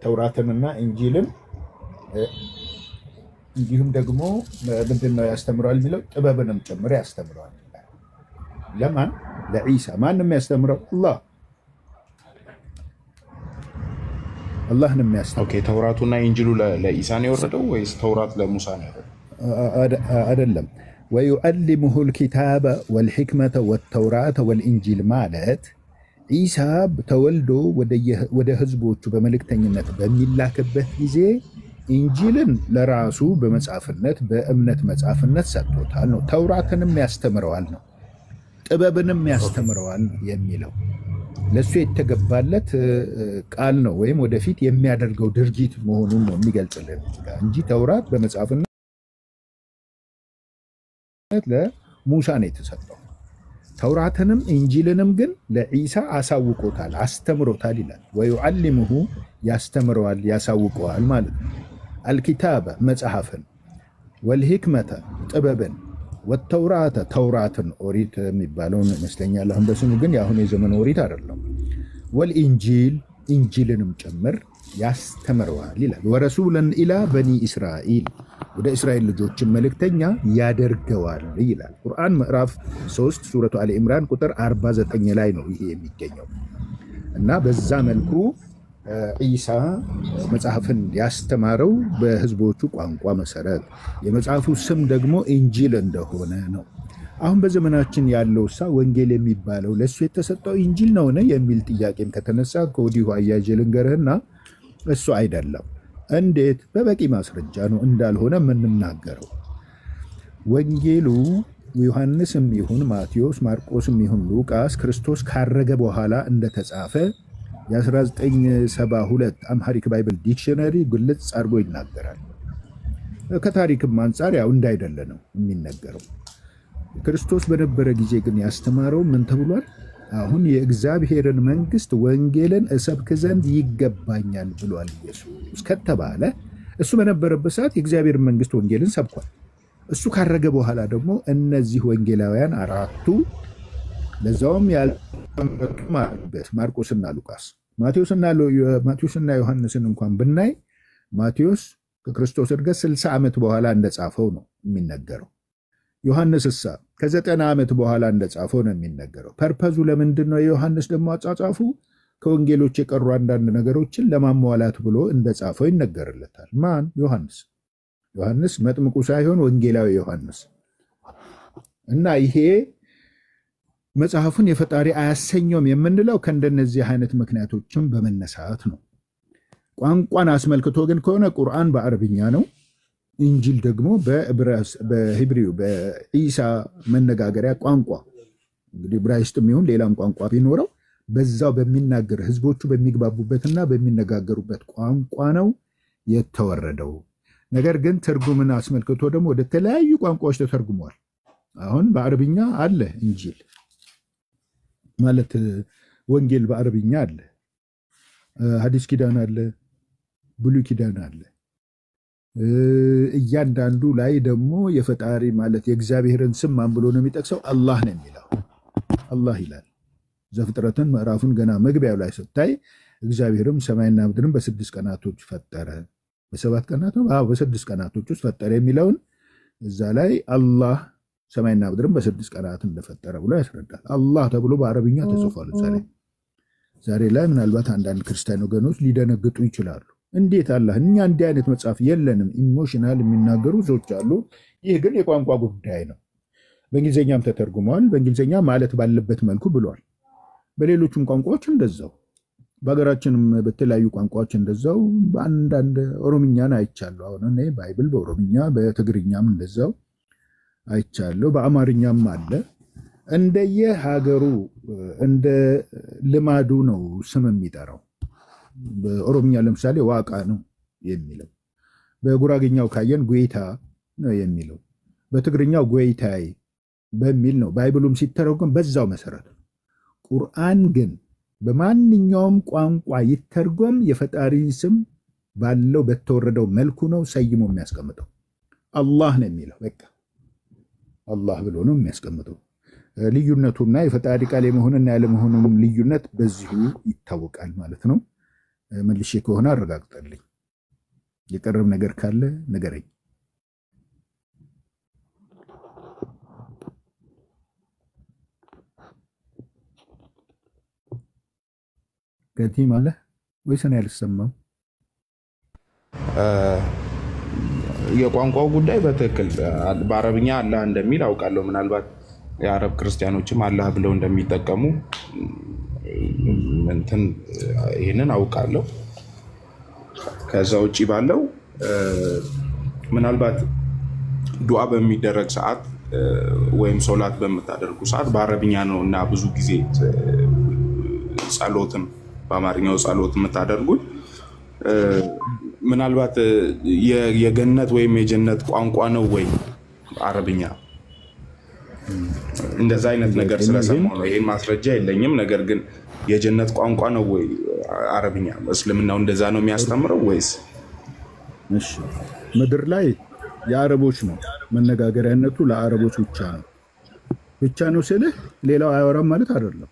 ተውራትንና ኢንጂልን እንዲሁም ደግሞ ምንድነው ያስተምራል የሚለው ጥበብንም ጨምሮ ያስተምራል። ለማን? ለኢሳ። ማንም ያስተምረው? አላህ ነው የሚያስተምረው። ኦኬ ተውራቱና ኢንጂሉ ለኢሳ ነው የወረደው ወይስ ተውራት ለሙሳ ነው የወረደው? አይደለም። ወዩዓሊሙሁ الكتاب والحكمة والتوراة والإنجيل ማለት ኢሳ ተወልዶ ወደ ህዝቦቹ በመልእክተኝነት በሚላክበት ጊዜ ኢንጂልን ለራሱ በመጻፍነት በእምነት መጻፍነት ሰጥቶታል ነው። ተውራትንም ያስተምረዋል ነው። ጥበብንም ያስተምረዋል ነው የሚለው ለሱ የተገባለት ቃል ነው ወይም ወደፊት የሚያደርገው ድርጊት መሆኑን ነው የሚገልጽልን እንጂ ተውራት በመጻፍነት ለሙሳ ነው የተሰጠው። ተውራትንም ኢንጂልንም ግን ለኢሳ አሳውቆታል አስተምሮታል ይላል። ወዩዓሊሙሁ ያስተምረዋል ያሳውቀዋል ማለት ነው። አልኪታበ መጽሐፍን፣ ወልሂክመተ ጥበብን፣ ወተውራተ ተውራትን ኦሪት የሚባለውን ይመስለኛል አሁን በስሙ ግን የአሁን የዘመን ኦሪት አይደለም። ወልኢንጂል ኢንጂልንም ጭምር ያስተምረዋል ይላል። ወረሱለን ኢላ በኒ እስራኤል ወደ እስራኤል ልጆችን መልእክተኛ ያደርገዋል ይላል። ቁርአን ምዕራፍ 3 ሱረቱ አሊ ኢምራን ቁጥር 49 ላይ ነው ይሄ የሚገኘው እና በዛ መልኩ ኢሳ መጽሐፍን ያስተማረው በህዝቦቹ ቋንቋ መሰረት የመጽሐፉ ስም ደግሞ ኢንጂል እንደሆነ ነው። አሁን በዘመናችን ያለው ወንጌል የሚባለው ለሱ የተሰጠው ኢንጂል ነው የሚል ጥያቄም ከተነሳ ከወዲሁ አያይዤ ልንገርህና እሱ አይደለም። እንዴት? በበቂ ማስረጃ ነው እንዳልሆነ የምንናገረው። ወንጌሉ ዮሐንስም ይሁን ማቴዎስ፣ ማርቆስም ይሁን ሉቃስ ክርስቶስ ካረገ በኋላ እንደተጻፈ የ1972 አምሃሪክ ባይብል ዲክሽነሪ ግልጽ አድርጎ ይናገራል። ከታሪክም አንጻር ያው እንዳይደለ ነው የሚነገረው። ክርስቶስ በነበረ ጊዜ ግን ያስተማረው ምን ተብሏል? አሁን የእግዚአብሔርን መንግስት ወንጌልን እሰብክ ዘንድ ይገባኛል ብሏል ኢየሱስ ከተባለ እሱ በነበረበት ሰዓት የእግዚአብሔርን መንግስት ወንጌልን ሰብኳል። እሱ ካረገ በኋላ ደግሞ እነዚህ ወንጌላውያን አራቱ ለዛውም ያልተማሩበት ማርቆስና ሉቃስ ማቴዎስና ዮሐንስን እንኳን ብናይ ማቴዎስ ከክርስቶስ እርገት 60 ዓመት በኋላ እንደጻፈው ነው የሚነገረው። ዮሐንስሳ ከ90 ዓመት በኋላ እንደጻፈው ነው የሚነገረው። ፐርፐዙ ለምንድን ነው? የዮሐንስ ደግሞ አጻጻፉ ከወንጌሎች የቀሩ አንዳንድ ነገሮችን ለማሟላት ብሎ እንደጻፈው ይነገርለታል። ማን? ዮሐንስ መጥምቁ ሳይሆን ወንጌላዊ ዮሐንስ። እና ይሄ መጽሐፉን የፈጣሪ አያሰኘውም የምንለው ከእንደነዚህ አይነት ምክንያቶችም በመነሳት ነው። ቋንቋን አስመልክቶ ግን ከሆነ ቁርአን በአረብኛ ነው። እንጂል ደግሞ በሂብሪው በኢሳ መነጋገሪያ ቋንቋ እንግዲህ ዕብራይስጥም ይሁን ሌላም ቋንቋ ቢኖረው በዛው በሚናገር ህዝቦቹ በሚግባቡበትና በሚነጋገሩበት ቋንቋ ነው የተወረደው። ነገር ግን ትርጉምን አስመልክቶ ደግሞ ወደ ተለያዩ ቋንቋዎች ተተርጉሟል። አሁን በአረብኛ አለ እንጂል ማለት ወንጌል በአረብኛ አለ፣ ሐዲስ ኪዳን አለ፣ ብሉይ ኪዳን አለ። እያንዳንዱ ላይ ደግሞ የፈጣሪ ማለት የእግዚአብሔርን ስም ማን ብሎ ነው የሚጠቅሰው? አላህ ነው የሚለው። አላህ ይላል። ዘፍጥረትን ምዕራፉን ገና መግቢያው ላይ ስታይ እግዚአብሔርም ሰማይና ምድርን በ6 ቀናቶች ፈጠረ። በ7 ቀናት ነው? አዎ በ6 ቀናቶች ውስጥ ፈጠረ የሚለውን እዛ ላይ አላህ ሰማይና ምድርን በ6 ቀናት እንደፈጠረ ብሎ ያስረዳል። አላህ ተብሎ በአረብኛ ተጽፏል። ዛሬ ላይ ምናልባት አንዳንድ ክርስቲያን ወገኖች ሊደነግጡ ይችላሉ። እንዴት አላህ? እኛ እንዲህ አይነት መጽሐፍ የለንም። ኢሞሽናል የሚናገሩ ሰዎች አሉ። ይህ ግን የቋንቋ ጉዳይ ነው። በእንግሊዝኛም ተተርጉመዋል። በእንግሊዝኛ ማለት ባለበት መልኩ ብሏል። በሌሎችም ቋንቋዎች እንደዛው፣ በሀገራችንም በተለያዩ ቋንቋዎች እንደዛው። በአንዳንድ ኦሮምኛን አይቻለሁ። አሁን እኔ ባይብል በኦሮምኛ በትግርኛም እንደዛው አይቻለሁ። በአማርኛም አለ። እንደየ ሀገሩ እንደ ልማዱ ነው ስም የሚጠራው። በኦሮምኛ ለምሳሌ ዋቃ ነው የሚለው። በጉራጌኛው ካየን ጉይታ ነው የሚለው። በትግርኛው ጎይታይ በሚል ነው ባይብሉም ሲተረጎም በዛው መሰረት። ቁርአን ግን በማንኛውም ቋንቋ ይተርጎም የፈጣሪን ስም ባለው በተወረደው መልኩ ነው ሰይሞ የሚያስቀምጠው። አላህ ነው የሚለው። በቃ አላህ ብሎ ነው የሚያስቀምጠው። ልዩነቱና የፈጣሪ ቃል የመሆንና ያለመሆኑም ልዩነት በዚሁ ይታወቃል ማለት ነው። መልሼ ከሆነ አረጋግጠልኝ። የቀረብ ነገር ካለ ንገረኝ። ከቲ ማለት ወይስ እኔ አልሰማም? የቋንቋው ጉዳይ በትክክል በአረብኛ አላህ እንደሚል አውቃለሁ። ምናልባት የአረብ ክርስቲያኖችም አላህ ብለው እንደሚጠቀሙ ይህንን አውቃለሁ። ከዛ ውጭ ባለው ምናልባት ዱዓ በሚደረግ ሰዓት ወይም ሶላት በምታደርጉ ሰዓት በአረብኛ ነው እና ብዙ ጊዜ ጸሎትም በአማርኛው ጸሎት የምታደርጉት ምናልባት የገነት ወይም የጀነት ቋንቋ ነው ወይ አረብኛ? እንደዛ አይነት ነገር ስለሰማሁ ነው። ይሄን ማስረጃ የለኝም። ነገር ግን የጀነት ቋንቋ ነው ወይ አረብኛ? እስልምናው እንደዛ ነው የሚያስተምረው ወይስ? እሺ ምድር ላይ የአረቦች ነው መነጋገሪያነቱ፣ ለአረቦች ብቻ ነው ስልህ ሌላው አያወራም ማለት አይደለም።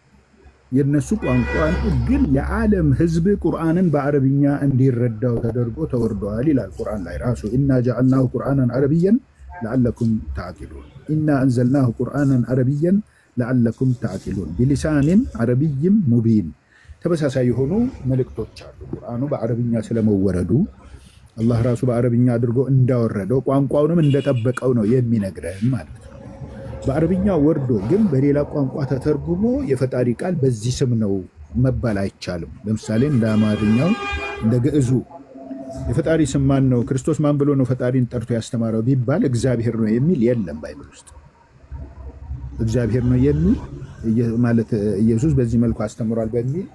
የነሱ ቋንቋ ነው፣ ግን የዓለም ህዝብ ቁርአንን በአረብኛ እንዲረዳው ተደርጎ ተወርዷል ይላል ቁርአን ላይ ራሱ። ኢና ጀዐልናሁ ቁርአናን አረብያን ለዓለኩም ተዕቂሉን፣ ኢና አንዘልናሁ ቁርአናን አረብያን ለዓለኩም ተዕቂሉን ቢሊሳኒን አረብይም ሙቢን። ተመሳሳይ የሆኑ መልእክቶች አሉ። ቁርአኑ በአረብኛ ስለመወረዱ አላህ ራሱ በአረብኛ አድርጎ እንዳወረደው ቋንቋውንም እንደጠበቀው ነው የሚነግረን ማለት ነው። በአረብኛ ወርዶ ግን በሌላ ቋንቋ ተተርጉሞ የፈጣሪ ቃል በዚህ ስም ነው መባል አይቻልም። ለምሳሌ እንደ አማርኛው እንደ ግዕዙ የፈጣሪ ስም ማን ነው? ክርስቶስ ማን ብሎ ነው ፈጣሪን ጠርቶ ያስተማረው ቢባል እግዚአብሔር ነው የሚል የለም ባይብል ውስጥ። እግዚአብሔር ነው የሚል ማለት ኢየሱስ በዚህ መልኩ አስተምሯል በሚል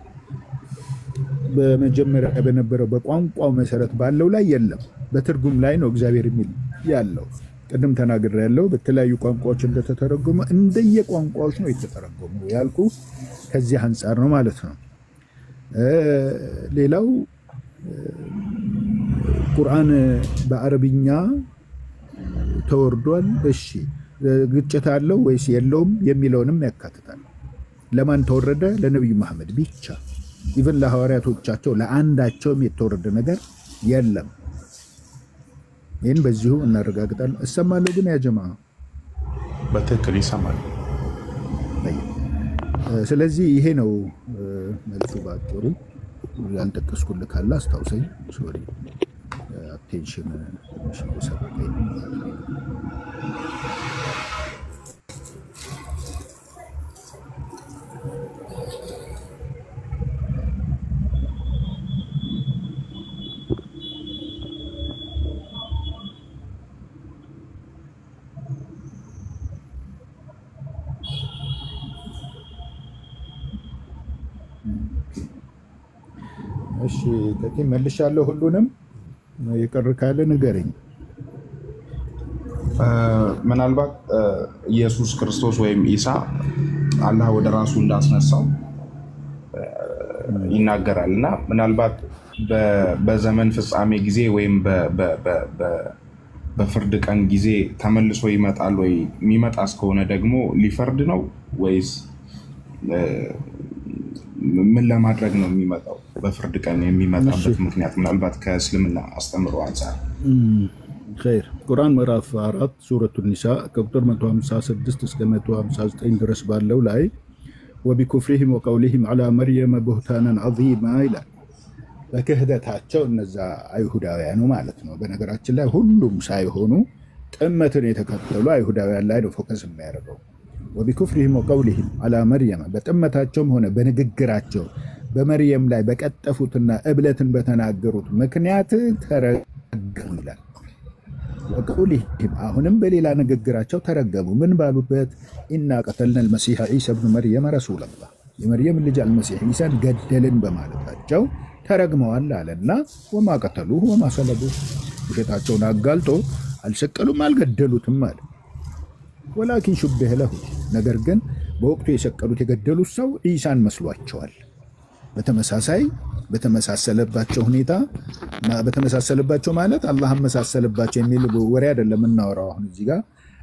በመጀመሪያ በነበረው በቋንቋው መሰረት ባለው ላይ የለም። በትርጉም ላይ ነው እግዚአብሔር የሚል ያለው። ቅድም ተናግሬ ያለው በተለያዩ ቋንቋዎች እንደተተረጎመ እንደየቋንቋዎች ነው የተተረጎመ ያልኩ ከዚህ አንፃር ነው ማለት ነው። ሌላው ቁርአን በአረብኛ ተወርዷል። እሺ ግጭት አለው ወይስ የለውም የሚለውንም ያካትታል። ለማን ተወረደ? ለነብዩ መሐመድ ብቻ። ኢቭን ለሐዋርያቶቻቸው ለአንዳቸውም የተወረደ ነገር የለም። ይህን በዚሁ እናረጋግጣለን። እሰማለሁ ግን ያ ጀማ በትክክል ይሰማል። ስለዚህ ይሄ ነው መልሱ ባጭሩ። ያልጠቀስኩልህ ካለ አስታውሰኝ። ሶሪ አቴንሽን ትንሽ እየሰረቀኝ ነው። እሺ ከቲ መልሻለሁ ሁሉንም የቀረ ካለ ንገረኝ። ምናልባት ኢየሱስ ክርስቶስ ወይም ኢሳ አላህ ወደ ራሱ እንዳስነሳው ይናገራል እና ምናልባት በዘመን ፍጻሜ ጊዜ ወይም በፍርድ ቀን ጊዜ ተመልሶ ይመጣል ወይ? የሚመጣ እስከሆነ ደግሞ ሊፈርድ ነው ወይስ ምን ለማድረግ ነው የሚመጣው? በፍርድ ቀን የሚመጣበት ምክንያት ምናልባት ከእስልምና አስተምሮ አንፃር خير ቁርአን ምዕራፍ 4 ሱረቱ ኒሳ ከቁጥር 156 እስከ 159 ድረስ ባለው ላይ وبكفرهم وقولهم على مريم بهتانا عظيما ይላል። በክህደታቸው እነዛ አይሁዳውያኑ ማለት ነው። በነገራችን ላይ ሁሉም ሳይሆኑ ጥመትን የተከተሉ አይሁዳውያን ላይ ነው ፎከስ የሚያደርገው። وبكفرهم وقولهم على مريم በጥመታቸውም ሆነ በንግግራቸው በመርየም ላይ በቀጠፉትና እብለትን በተናገሩት ምክንያት ተረገሙ ይላል። وقولهم አሁንም በሌላ ንግግራቸው ተረገሙ። ምን ባሉበት? ኢና ቀተልና المسيح عيسى ابن مريم رسول الله የመርየም ልጅ አልመሲህ ኢሳን ገደልን በማለታቸው ተረግመዋል አለና ወማ ቀተሉሁ ወማ ሰለቡሁ ውሸታቸውን አጋልጦ አልሰቀሉም አልገደሉትም አለ። ወላኪን ሹብህ ለሁ ነገር ግን በወቅቱ የሰቀሉት የገደሉት ሰው ኢሳን መስሏቸዋል። በተመሳሰለባቸው ሁኔታ በተመሳሰለባቸው ማለት አላህ መሳሰለባቸው የሚል ወሬ አይደለም እናወራው። አሁን እዚህ ጋር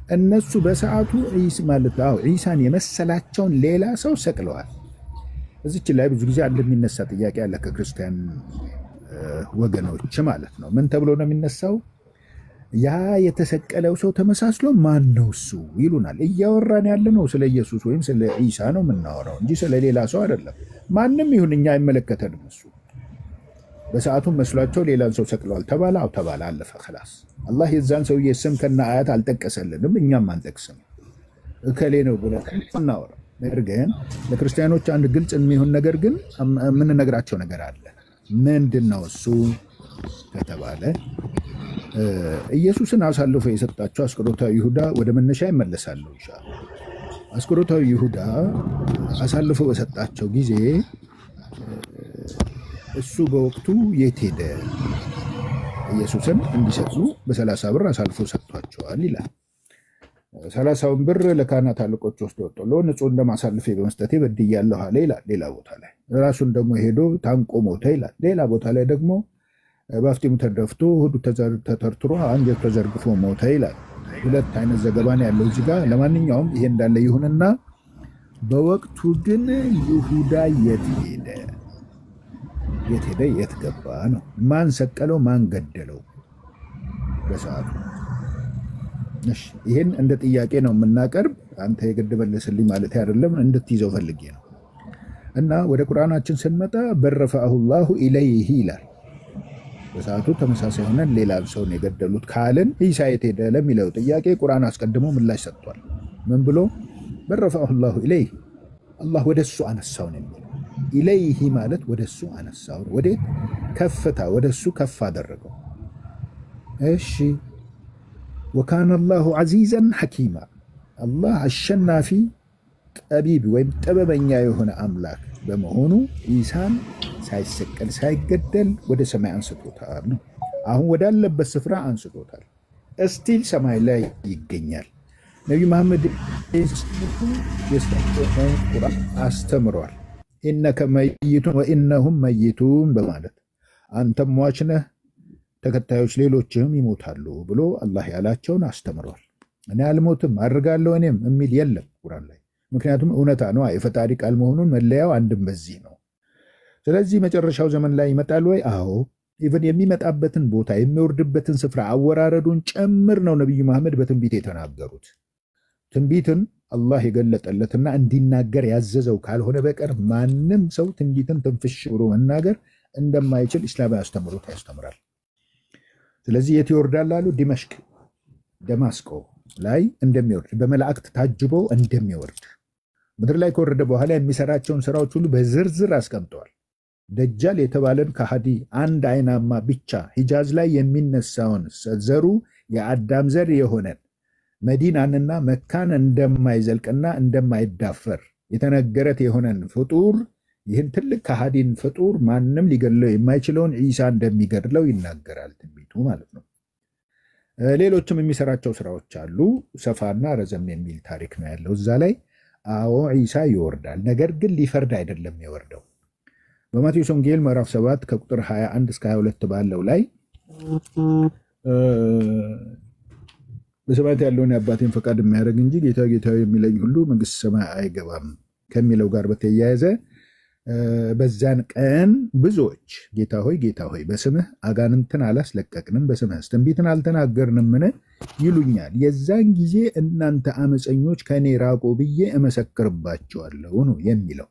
እነሱ በሰዓቱ ኢሳ ማለት ኢሳን የመሰላቸውን ሌላ ሰው ሰቅለዋል። እዚች ላይ ብዙ ጊዜ አንድ የሚነሳ ጥያቄ አለ ከክርስቲያን ወገኖች ማለት ነው። ምን ተብሎ ነው የሚነሳው? ያ የተሰቀለው ሰው ተመሳስሎ ማን ነው እሱ ይሉናል። እያወራን ያለነው ስለ ኢየሱስ ወይም ስለ ኢሳ ነው የምናወራው እንጂ ስለ ሌላ ሰው አይደለም። ማንም ይሁን እኛ አይመለከተንም። እሱ በሰዓቱ መስሏቸው ሌላን ሰው ሰቅለዋል ተባለ። አው ተባለ አለፈ خلاص። አላህ የዛን ሰውዬ ስም ከና አያት አልጠቀሰልንም፣ እኛም አንጠቅስም። እከሌ ነው ብለን እናወራ። ነገር ግን ለክርስቲያኖች አንድ ግልጽ የሚሆን ነገር ግን ምን ነግራቸው ነገር አለ። ምንድነው እሱ ከተባለ ኢየሱስን አሳልፎ የሰጣቸው አስቆሮታዊ ይሁዳ ወደ መነሻ ይመለሳሉ ኢንሻአላህ። አስቆሮታዊ ይሁዳ አሳልፎ በሰጣቸው ጊዜ እሱ በወቅቱ የት ሄደ? ኢየሱስን እንዲሰቅሉ በ30 ብር አሳልፎ ሰጥቷቸዋል ይላል። 30ውን ብር ለካህናት አለቆች ወስዶ ንጹህ እንደማሳልፌ በመስጠቴ በድያለሁ አለ ይላል። ሌላ ቦታ ላይ ራሱን ደግሞ ሄዶ ታንቆ ሞተ ይላል። ሌላ ቦታ ላይ ደግሞ ባፍጢሙ ተደፍቶ ሆዱ ተተርትሮ አንጀቱ ተዘርግፎ ሞተ ይላል። ሁለት አይነት ዘገባ ነው ያለው እዚህ ጋር። ለማንኛውም ይሄ እንዳለ ይሁንና በወቅቱ ግን ይሁዳ የት ሄደ የት ገባ ነው? ማን ሰቀለው? ማን ገደለው? በሰዓቱ እሺ፣ ይሄን እንደ ጥያቄ ነው የምናቀርብ። አንተ የግድ መልስልኝ ማለት አይደለም፣ እንድትይዘው ፈልጌ ነው። እና ወደ ቁርአናችን ስንመጣ በረፈአሁ ላሁ ኢለይሂ ይላል። በሰዓቱ ተመሳሳይ ሆነ ሌላ ሰውን የገደሉት ካልን ኢሳ የት ሄደ ለሚለው ጥያቄ ቁርአን አስቀድሞ ምላሽ ሰጥቷል። ምን ብሎ? በረፈአሁ ላሁ ኢለይሂ አላህ ወደሱ አነሳው ነው የሚለው። ኢለይሂ ማለት ወደሱ አነሳው፣ ወዴት? ከፍታ፣ ወደሱ ከፍ አደረገው። እሺ ወካነ አላሁ ዐዚዘን ሐኪማ አላህ አሸናፊ ጠቢብ ወይም ጥበበኛ የሆነ አምላክ በመሆኑ ኢሳን ሳይሰቀል ሳይገደል ወደ ሰማይ አንስቶታል ነው። አሁን ወዳለበት ስፍራ አንስቶታል። እስቲል ሰማይ ላይ ይገኛል። ነብዩ መሐመድ የስተቀደመውን ቁርአን አስተምሯል። ኢነከ መይቱን ወኢነሁም መይቱን በማለት አንተም ሟች ነህ ተከታዮች ሌሎችም ይሞታሉ ብሎ አላህ ያላቸውን አስተምሯል። እኔ አልሞትም አድርጋለሁ እኔም የሚል የለም ቁርአን ላይ። ምክንያቱም እውነታ ነው፣ የፈጣሪ ቃል መሆኑን መለያው አንድም በዚህ ነው። ስለዚህ መጨረሻው ዘመን ላይ ይመጣል ወይ? አዎ። ኢቭን የሚመጣበትን ቦታ የሚወርድበትን ስፍራ አወራረዱን ጭምር ነው ነብዩ መሐመድ በትንቢት የተናገሩት። ትንቢትን አላህ የገለጠለትና እንዲናገር ያዘዘው ካልሆነ በቀር ማንም ሰው ትንቢትን ትንፍሽ ብሎ መናገር እንደማይችል ኢስላማዊ አስተምሮት ያስተምራል። ስለዚህ የት ይወርዳል አሉ? ዲመሽቅ ደማስቆ ላይ እንደሚወርድ በመላእክት ታጅቦ እንደሚወርድ ምድር ላይ ከወረደ በኋላ የሚሰራቸውን ስራዎች ሁሉ በዝርዝር አስቀምጠዋል። ደጃል የተባለን ከሃዲ አንድ አይናማ ብቻ ሂጃዝ ላይ የሚነሳውን ዘሩ የአዳም ዘር የሆነን መዲናንና መካን እንደማይዘልቅና እንደማይዳፈር የተነገረት የሆነን ፍጡር ይህን ትልቅ ከሃዲን ፍጡር ማንም ሊገድለው የማይችለውን ዒሳ እንደሚገድለው ይናገራል ትንቢቱ ማለት ነው። ሌሎችም የሚሰራቸው ስራዎች አሉ። ሰፋና ረዘም የሚል ታሪክ ነው ያለው እዛ ላይ። አዎ ዒሳ ይወርዳል፣ ነገር ግን ሊፈርድ አይደለም የወርደው። በማቴዎስ ወንጌል ምዕራፍ 7 ከቁጥር 21 እስከ 22 ባለው ላይ በሰማያት ያለውን የአባቴን ፈቃድ የሚያደርግ እንጂ ጌታ ጌታ የሚለኝ ሁሉ መንግሥተ ሰማይ አይገባም ከሚለው ጋር በተያያዘ በዛን ቀን ብዙዎች ጌታ ሆይ በስምህ አጋንንትን አላስለቀቅንም፣ በስምህ ትንቢትን አልተናገርንምን ይሉኛል። የዛን ጊዜ እናንተ አመፀኞች ከእኔ ራቁ ብዬ እመሰክርባቸዋለሁ ነው የሚለው።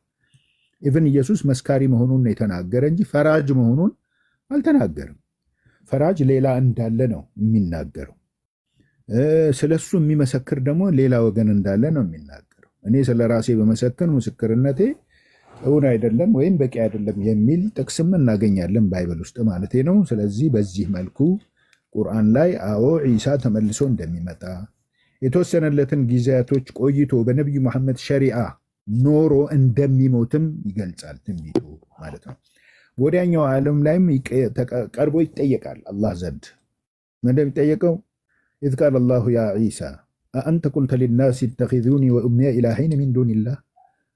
ኢቭን ኢየሱስ መስካሪ መሆኑን የተናገረ እንጂ ፈራጅ መሆኑን አልተናገርም። ፈራጅ ሌላ እንዳለ ነው የሚናገረው። ስለሱ የሚመሰክር ደግሞ ሌላ ወገን እንዳለ ነው የሚናገረው። እኔ ስለ ራሴ በመሰክር ምስክርነቴ እውን አይደለም ወይም በቂ አይደለም የሚል ጥቅስም እናገኛለን ባይብል ውስጥ ማለት ነው። ስለዚህ በዚህ መልኩ ቁርአን ላይ አዎ ዒሳ ተመልሶ እንደሚመጣ የተወሰነለትን ጊዜያቶች ቆይቶ በነቢዩ መሐመድ ሸሪዓ ኖሮ እንደሚሞትም ይገልጻል ትንቢቱ ማለት ነው። ወዲያኛው ዓለም ላይም ቀርቦ ይጠየቃል አላህ ዘንድ። እንደሚጠየቀው ኢዝ ቃለ አላሁ ያ ዒሳ አአንተ ቁልተ ሊናስ ኢተኺዙኒ ወኡሚየ ኢላሀይን ሚን ዱኒላህ፣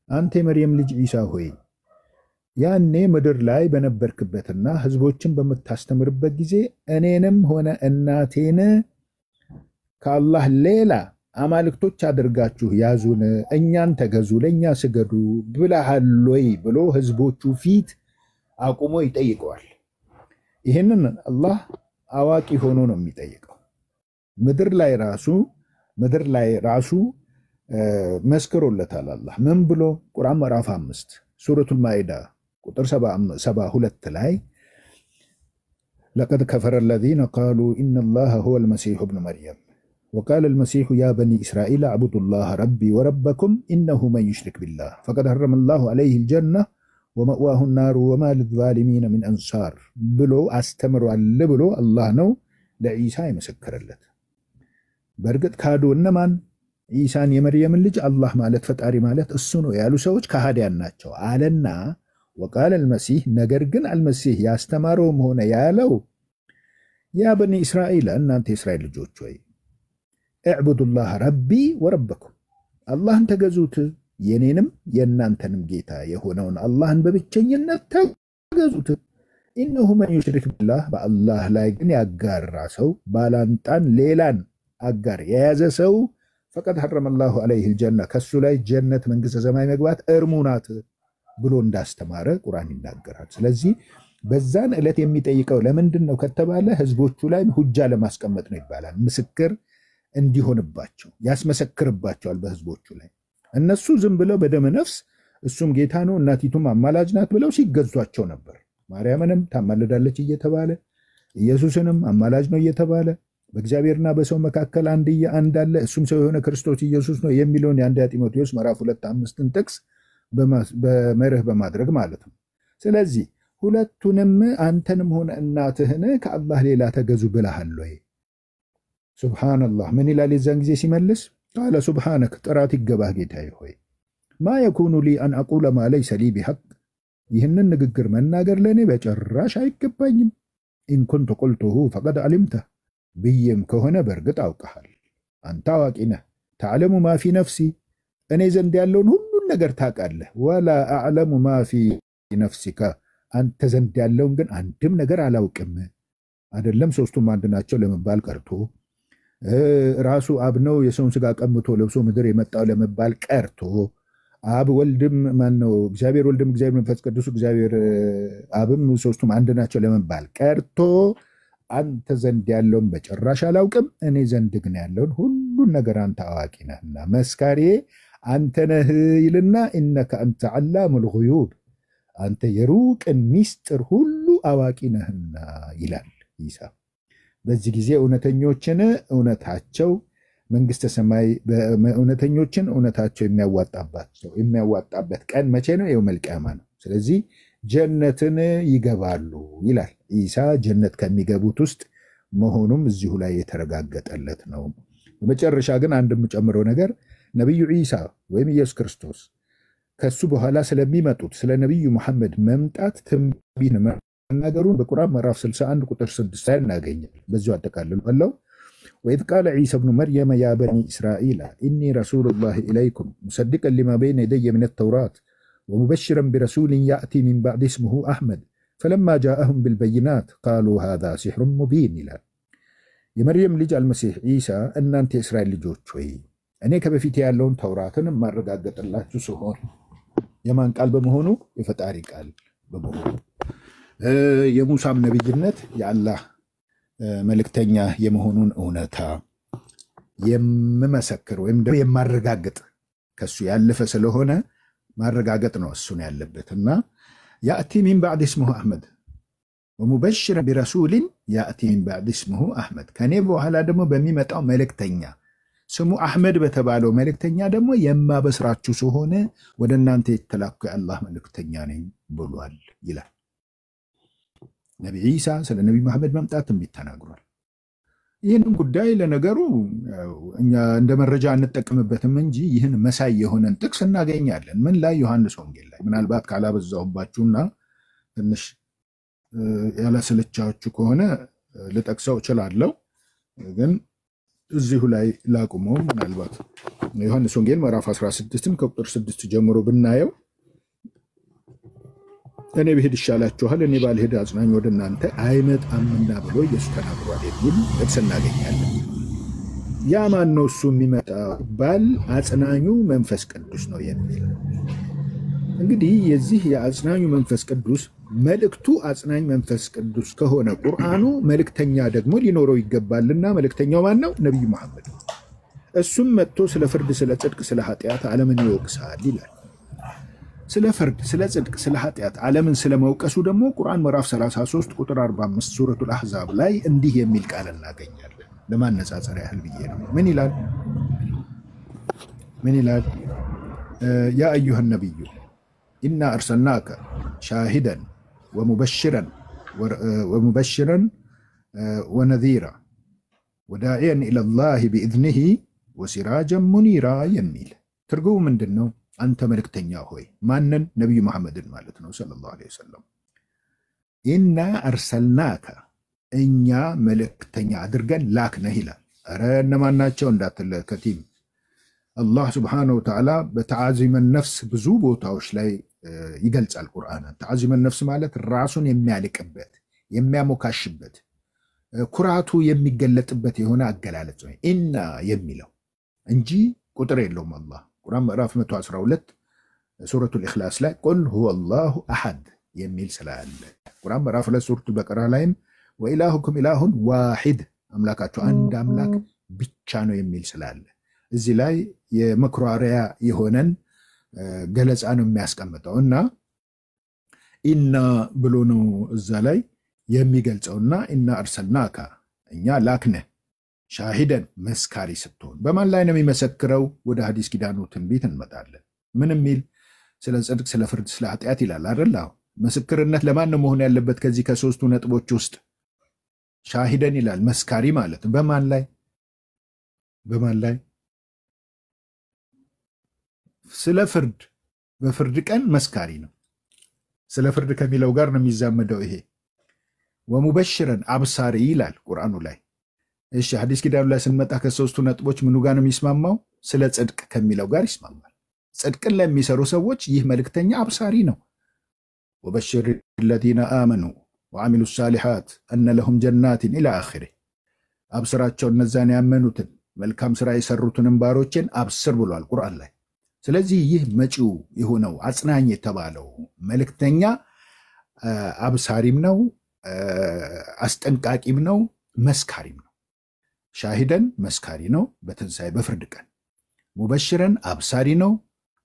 አንተ የመርየም ልጅ ዒሳ ሆይ ያኔ ምድር ላይ በነበርክበትና ህዝቦችን በምታስተምርበት ጊዜ እኔንም ሆነ እናቴን ከአላህ ሌላ አማልክቶች አድርጋችሁ ያዙን፣ እኛን ተገዙ፣ ለእኛ ስገዱ ብለሃል ወይ ብሎ ህዝቦቹ ፊት አቁሞ ይጠይቀዋል። ይህንን አላህ አዋቂ ሆኖ ነው የሚጠይቀው። ምድር ላይ ራሱ መስክሮለታል አላህ ምን ብሎ? ቁርአን ምዕራፍ 5 ሱረቱል ማኢዳ ቁጥር 72 ላይ ለቀድ ከፈረ الذين قالوا إن الله هو المسيح ابن مريم وقال المسيح يا بني إسرائيل اعبدوا الله ربي وربكم إنه من يشرك بالله فقد حرم الله عليه الجنة ومأواه النار وما للظالمين من أنصار ብሎ አስተምሯል ብሎ አላህ ነው ለዒሳ የመሰከረለት። በእርግጥ ካዱ እነማን? ዒሳን የመርየምን ልጅ አላህ ማለት ፈጣሪ ማለት እሱ ነው ያሉ ሰዎች ከሃዲያን ናቸው አለና ወቃለ አልመሲህ፣ ነገር ግን አልመሲህ ያስተማረውም ሆነ ያለው ያ በኒ እስራኤል እናንተ የእስራኤል ልጆች ወይ እዕቡዱላህ ረቢ ወረበኩም፣ አላህን ተገዙት የኔንም የእናንተንም ጌታ የሆነውን አላህን በብቸኝነት ተገዙት። ኢነሁ መን ዩሽሪክ ቢላህ፣ በአላህ ላይ ግን ያጋራ ሰው ባላንጣን ሌላን አጋር የያዘ ሰው ፈቀድ ሐረመ አላሁ ዐለይሂ አልጀና፣ ከሱ ላይ ጀነት መንግሥተ ሰማይ መግባት እርሙ ናት ብሎ እንዳስተማረ ቁርአን ይናገራል። ስለዚህ በዛን ዕለት የሚጠይቀው ለምንድን ነው ከተባለ ህዝቦቹ ላይ ሁጃ ለማስቀመጥ ነው ይባላል። ምስክር እንዲሆንባቸው ያስመሰክርባቸዋል በህዝቦቹ ላይ። እነሱ ዝም ብለው በደመ ነፍስ እሱም ጌታ ነው እናቲቱም አማላጅ ናት ብለው ሲገዟቸው ነበር። ማርያምንም ታማልዳለች እየተባለ ኢየሱስንም አማላጅ ነው እየተባለ በእግዚአብሔርና በሰው መካከል አንድያ አንድ አለ እሱም ሰው የሆነ ክርስቶስ ኢየሱስ ነው የሚለውን የአንደኛ ጢሞቴዎስ ምዕራፍ 2:5 ጥቅስ በመርህ በማድረግ ማለት ነው። ስለዚህ ሁለቱንም አንተንም ሆነ እናትህን ከአላህ ሌላ ተገዙ ብለሃል ወይ? ሱብሃንአላህ ምን ይላል የዛን ጊዜ ሲመልስ? ቃለ ሱብሃነክ፣ ጥራት ይገባህ ጌታዬ ሆይ ማ የኩኑ ሊ አን አቁለ ማ ለይሰ ሊ ቢሐቅ፣ ይህንን ንግግር መናገር ለእኔ በጭራሽ አይገባኝም። ኢን ኩንቱ ቁልቱሁ ፈቀድ ዓሊምተህ፣ ብዬም ከሆነ በእርግጥ አውቀሃል፣ አንተ አዋቂ ነህ። ተዕለሙ ማ ፊ ነፍሲ፣ እኔ ዘንድ ያለውን ሁሉን ነገር ታውቃለህ። ወላ አዕለሙ ማ ፊ ነፍሲካ፣ አንተ ዘንድ ያለውን ግን አንድም ነገር አላውቅም። አይደለም ሶስቱም አንድ ናቸው ለመባል ቀርቶ ራሱ አብ ነው የሰውን ስጋ ቀምቶ ለብሶ ምድር የመጣው ለመባል ቀርቶ አብ ወልድም ማን ነው እግዚአብሔር ወልድም እግዚአብሔር መንፈስ ቅዱስ እግዚአብሔር አብም ሶስቱም አንድ ናቸው ለመባል ቀርቶ አንተ ዘንድ ያለውን በጭራሽ አላውቅም፣ እኔ ዘንድ ግን ያለውን ሁሉን ነገር አንተ አዋቂ ነህና መስካሪ አንተ ነህ ይልና ኢነከ አንተ ዓላሙል ጉዩብ፣ አንተ የሩቅን ሚስጥር ሁሉ አዋቂ ነህና ይላል ኢሳ። በዚህ ጊዜ እውነተኞችን እውነታቸው መንግሥተ ሰማይ እውነተኞችን እውነታቸው የሚያዋጣበት ቀን መቼ ነው? የውመል ቂያማ ነው። ስለዚህ ጀነትን ይገባሉ ይላል ኢሳ። ጀነት ከሚገቡት ውስጥ መሆኑም እዚሁ ላይ የተረጋገጠለት ነው። በመጨረሻ ግን አንድ የምጨምረው ነገር ነቢዩ ኢሳ ወይም ኢየሱስ ክርስቶስ ከሱ በኋላ ስለሚመጡት ስለ ነብዩ መሐመድ መምጣት ትንቢት መናገሩን በቁርአን ምዕራፍ 61 ቁጥር 6 ላይ እናገኛለን። በዚሁ አጠቃልላለሁ። وإذ قال عيسى ابن مريم يا بني إسرائيل إني رسول الله إليكم مصدقا لما بين يدي من التوراة ومبشرا برسول يأتي من بعد اسمه أحمد فلما جاءهم بالبينات قالوا هذا سحر مبين إلى የመርየም ልጅ አልመሲህ ኢሳ እናንተ የእስራኤል ልጆች ሆይ እኔ ከበፊት ያለውን ተውራትን ማረጋገጥላችሁ ሲሆን የማን ቃል በመሆኑ የፈጣሪ ቃል በመሆኑ የሙሳም ነብይነት የአላህ መልእክተኛ የመሆኑን እውነታ የምመሰክር ወይም ደግሞ የማረጋግጥ ከሱ ያለፈ ስለሆነ ማረጋገጥ ነው እሱን ያለበትና ያእቲ ሚን ባዕድ እስሙሁ አሕመድ ومبشرا برسول يأتي من بعد اسمه أحمد كان يبو على دمو بميمتاو ملكتنيا سمو أحمد بتبالو ملكتنيا دمو يما بسراتشو سهونة ودنانتي تلاقي الله ملكتنيا بلوال يلا نبي عيسى سلا نبي محمد ممتاتم بيتناقرال ይህንን ጉዳይ ለነገሩ እኛ እንደ መረጃ እንጠቀምበትም እንጂ ይህን መሳይ የሆነን ጥቅስ እናገኛለን። ምን ላይ? ዮሐንስ ወንጌል ላይ። ምናልባት ካላበዛሁባችሁና ትንሽ ያላሰለቻችሁ ከሆነ ልጠቅሰው እችላለሁ፣ ግን እዚሁ ላይ ላቁመው። ምናልባት ዮሐንስ ወንጌል ምዕራፍ 16 ከቁጥር 6 ጀምሮ ብናየው እኔ ብሄድ ይሻላችኋል፣ እኔ ባልሄድ አጽናኝ ወደ እናንተ አይመጣምና ብሎ ኢየሱስ ተናግሯል የሚል ጥቅስ እናገኛለን። ያ ማን ነው እሱ የሚመጣው ባል አጽናኙ መንፈስ ቅዱስ ነው የሚል። እንግዲህ የዚህ የአጽናኙ መንፈስ ቅዱስ መልእክቱ አጽናኝ መንፈስ ቅዱስ ከሆነ ቁርአኑ መልእክተኛ ደግሞ ሊኖረው ይገባልና መልእክተኛው ማን ነው? ነብዩ መሐመድ። እሱም መጥቶ ስለ ፍርድ፣ ስለ ጽድቅ፣ ስለ ኃጢአት ዓለምን ይወቅሳል ይላል። ስለ ፍርድ፣ ስለ ጽድቅ፣ ስለ ኃጢአት ዓለምን ስለመውቀሱ ደግሞ ቁርአን ምዕራፍ 33 ቁጥር 45 ሱረቱል አሕዛብ ላይ እንዲህ የሚል ቃል እናገኛለን። ለማነጻጸር ያህል ብዬ ነው። ምን ይላል? ያ አዩሃ ነብዩ ኢና አርሰልናከ ሻሂደን ወሙበሽረን ወነዚራ ወዳዒየን ኢለላሂ ቢኢዝኒሂ ወሲራጀን ሙኒራ የሚል ትርጉሙ ምንድን ነው? አንተ መልእክተኛ ሆይ ማንን? ነብዩ መሐመድን ማለት ነው ሰለላሁ ዐለይሂ ወሰለም። ኢና አርሰልናከ እኛ መልእክተኛ አድርገን ላክነህ ይላል። ኧረ እነማን ናቸው እንዳትለ ከቲም አላህ ሱብሓነሁ ወተዓላ በተዓዚመ ነፍስ ብዙ ቦታዎች ላይ ይገልጻል ቁርአን። ተዓዚመ ነፍስ ማለት ራሱን የሚያልቅበት የሚያሞካሽበት ኩራቱ የሚገለጥበት የሆነ አገላለጽ ነው ኢና የሚለው እንጂ ቁጥር የለውም። አላህ ቁርአን ምዕራፍ 112 ሱረቱል ኢኽላስ ላይ ቁል ሁወላሁ አሐድ የሚል ስላለ ቁርአን ምዕራፍ 2 ሱረቱል በቀራ ላይም ወኢላሁኩም ኢላሁን ዋሂድ አምላካችሁ አንድ አምላክ ብቻ ነው የሚል ስላለ እዚህ ላይ የመኩራሪያ የሆነን ገለጻ ነው የሚያስቀምጠው እና ኢና ብሎ ነው እዛ ላይ የሚገልጸውና ኢና አርሰልናካ እኛ ላክነህ ሻሂደን መስካሪ ስትሆን በማን ላይ ነው የሚመሰክረው? ወደ ሐዲስ ኪዳኑ ትንቢት እንመጣለን። ምን የሚል? ስለ ጽድቅ፣ ስለ ፍርድ፣ ስለ ኃጢአት ይላል አይደል? ምስክርነት ለማን ነው መሆን ያለበት? ከዚህ ከሶስቱ ነጥቦች ውስጥ ሻሂደን ይላል መስካሪ ማለት በማን ላይ? ስለ ፍርድ፣ በፍርድ ቀን መስካሪ ነው። ስለ ፍርድ ከሚለው ጋር ነው የሚዛመደው ይሄ። ወሙበሽረን አብሳሪ ይላል ቁርአኑ ላይ። እሺ ሐዲስ ኪዳኑ ላይ ስንመጣ ከሶስቱ ነጥቦች ምኑ ጋር ነው የሚስማማው? ስለ ጽድቅ ከሚለው ጋር ይስማማል። ጽድቅን ለሚሰሩ ሰዎች ይህ መልእክተኛ አብሳሪ ነው። ወበሽር الذين آمنوا وعملوا الصالحات أن لهم جنات إلى آخره አብስራቸው እነዛን ያመኑትን መልካም ስራ የሰሩትን ባሮችን አብስር ብሏል ቁርአን ላይ። ስለዚህ ይህ መጪው የሆነው አጽናኝ የተባለው መልእክተኛ አብሳሪም ነው፣ አስጠንቃቂም ነው፣ መስካሪም ነው። ሻሂደን መስካሪ ነው በትንሣኤ በፍርድ ቀን። ሙበሽረን አብሳሪ ነው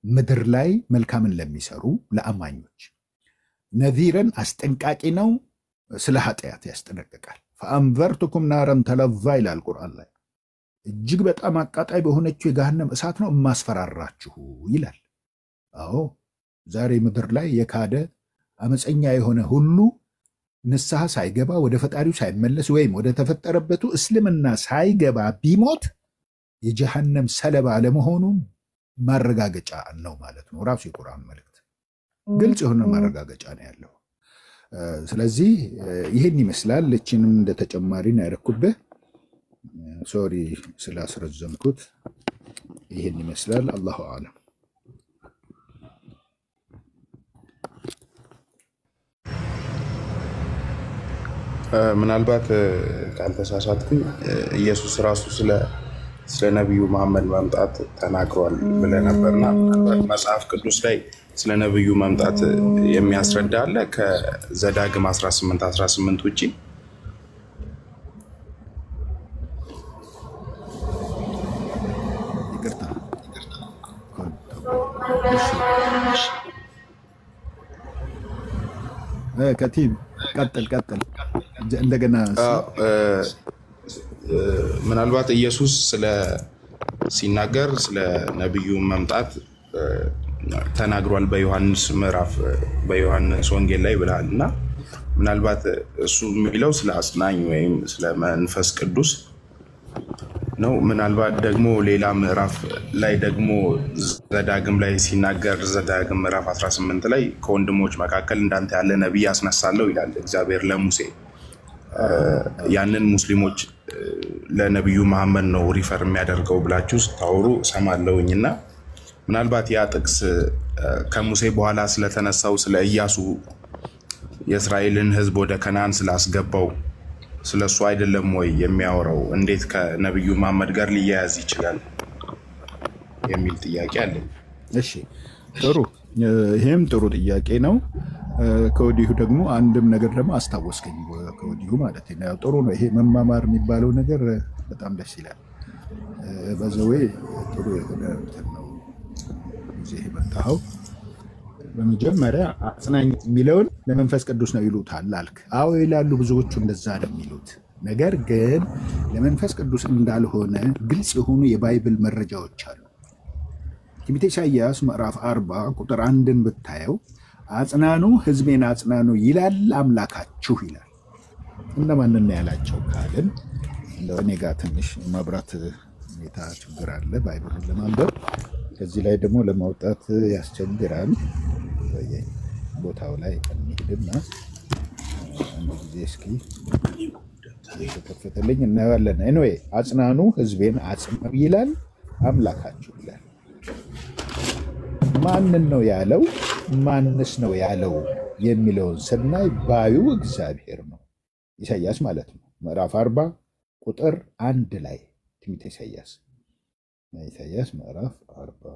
ምድር ላይ መልካምን ለሚሰሩ ለአማኞች። ነዚረን አስጠንቃቂ ነው ስለ ኃጢአት ያስጠነቅቃል። ፈአንዘርቱኩም ናረን ተለዛ ይላል ቁርአን ላይ። እጅግ በጣም አቃጣይ በሆነችው የገሃነም እሳት ነው እማስፈራራችሁ ይላል። አዎ ዛሬ ምድር ላይ የካደ አመፀኛ የሆነ ሁሉ ንስሐ ሳይገባ ወደ ፈጣሪው ሳይመለስ ወይም ወደ ተፈጠረበቱ እስልምና ሳይገባ ቢሞት የጀሃነም ሰለባ ለመሆኑን ማረጋገጫ ነው ማለት ነው። ራሱ የቁርአን መልእክት ግልጽ የሆነ ማረጋገጫ ነው ያለው። ስለዚህ ይህን ይመስላል። እችንም እንደ ተጨማሪ ነው ያደረኩብህ። ሶሪ ስላስረዘምኩት። ይህን ይመስላል። አላሁ አለም። ምናልባት ካልተሳሳትኩኝ ኢየሱስ ራሱ ስለ ነቢዩ መሐመድ መምጣት ተናግሯል ብለህ ነበርና መጽሐፍ ቅዱስ ላይ ስለ ነቢዩ መምጣት የሚያስረዳ አለ ከዘዳግም 18:18 ውጪ? ከቲም ቀጥል እንደገና ምናልባት ኢየሱስ ሲናገር ስለ ነቢዩ መምጣት ተናግሯል በዮሐንስ ወንጌል ላይ ብለሃል እና ምናልባት እሱ የሚለው ስለ አጽናኝ ወይም ስለ መንፈስ ቅዱስ ነው። ምናልባት ደግሞ ሌላ ምዕራፍ ላይ ደግሞ ዘዳግም ላይ ሲናገር ዘዳግም ምዕራፍ 18 ላይ ከወንድሞች መካከል እንዳንተ ያለ ነቢይ አስነሳለሁ ይላል እግዚአብሔር ለሙሴ። ያንን ሙስሊሞች ለነቢዩ መሐመድ ነው ሪፈር የሚያደርገው ብላችሁ ስታወሩ ሰማለሁኝና ምናልባት ያ ጥቅስ ከሙሴ በኋላ ስለተነሳው ስለ ኢያሱ የእስራኤልን ሕዝብ ወደ ከነዓን ስላስገባው ስለሱ አይደለም ወይ የሚያወራው? እንዴት ከነቢዩ መሐመድ ጋር ሊያያዝ ይችላል የሚል ጥያቄ አለ። እሺ ጥሩ፣ ይሄም ጥሩ ጥያቄ ነው። ከወዲሁ ደግሞ አንድም ነገር ደግሞ አስታወስከኝ ከወዲሁ ማለት ነው። ጥሩ ነው። ይሄ መማማር የሚባለው ነገር በጣም ደስ ይላል። በዘዌ ጥሩ የሆነ እንትን ነው እዚህ መጣው። በመጀመሪያ አጽናኝ የሚለውን ለመንፈስ ቅዱስ ነው ይሉታል አልክ። አዎ ይላሉ ብዙዎቹ እንደዛ ነው የሚሉት። ነገር ግን ለመንፈስ ቅዱስ እንዳልሆነ ግልጽ የሆኑ የባይብል መረጃዎች አሉ። ትንቢተ ኢሳይያስ ምዕራፍ 40 ቁጥር 1ን ብታየው አጽናኑ ሕዝቤን አጽናኑ ይላል አምላካችሁ ይላል። እነማንን ያላቸው ካልን እንደው እኔ ጋር ትንሽ መብራት ሁኔታ ችግር አለ ባይብልን ለማንበብ፣ ከዚህ ላይ ደግሞ ለማውጣት ያስቸግራል። ቦታው ላይ እንሂድና አንድ ጊዜ እስኪ የተከፈተልኝ እናያለን። ኤኒዌይ አጽናኑ ሕዝቤን አጽናኑ ይላል አምላካችሁ ይላል። ማንን ነው ያለው? ማንስ ነው ያለው የሚለውን ስናይ ባዩ እግዚአብሔር ነው። ኢሳይያስ ማለት ነው። ምዕራፍ 40 ቁጥር 1 ላይ ትንቢተ ኢሳይያስ ምዕራፍ 40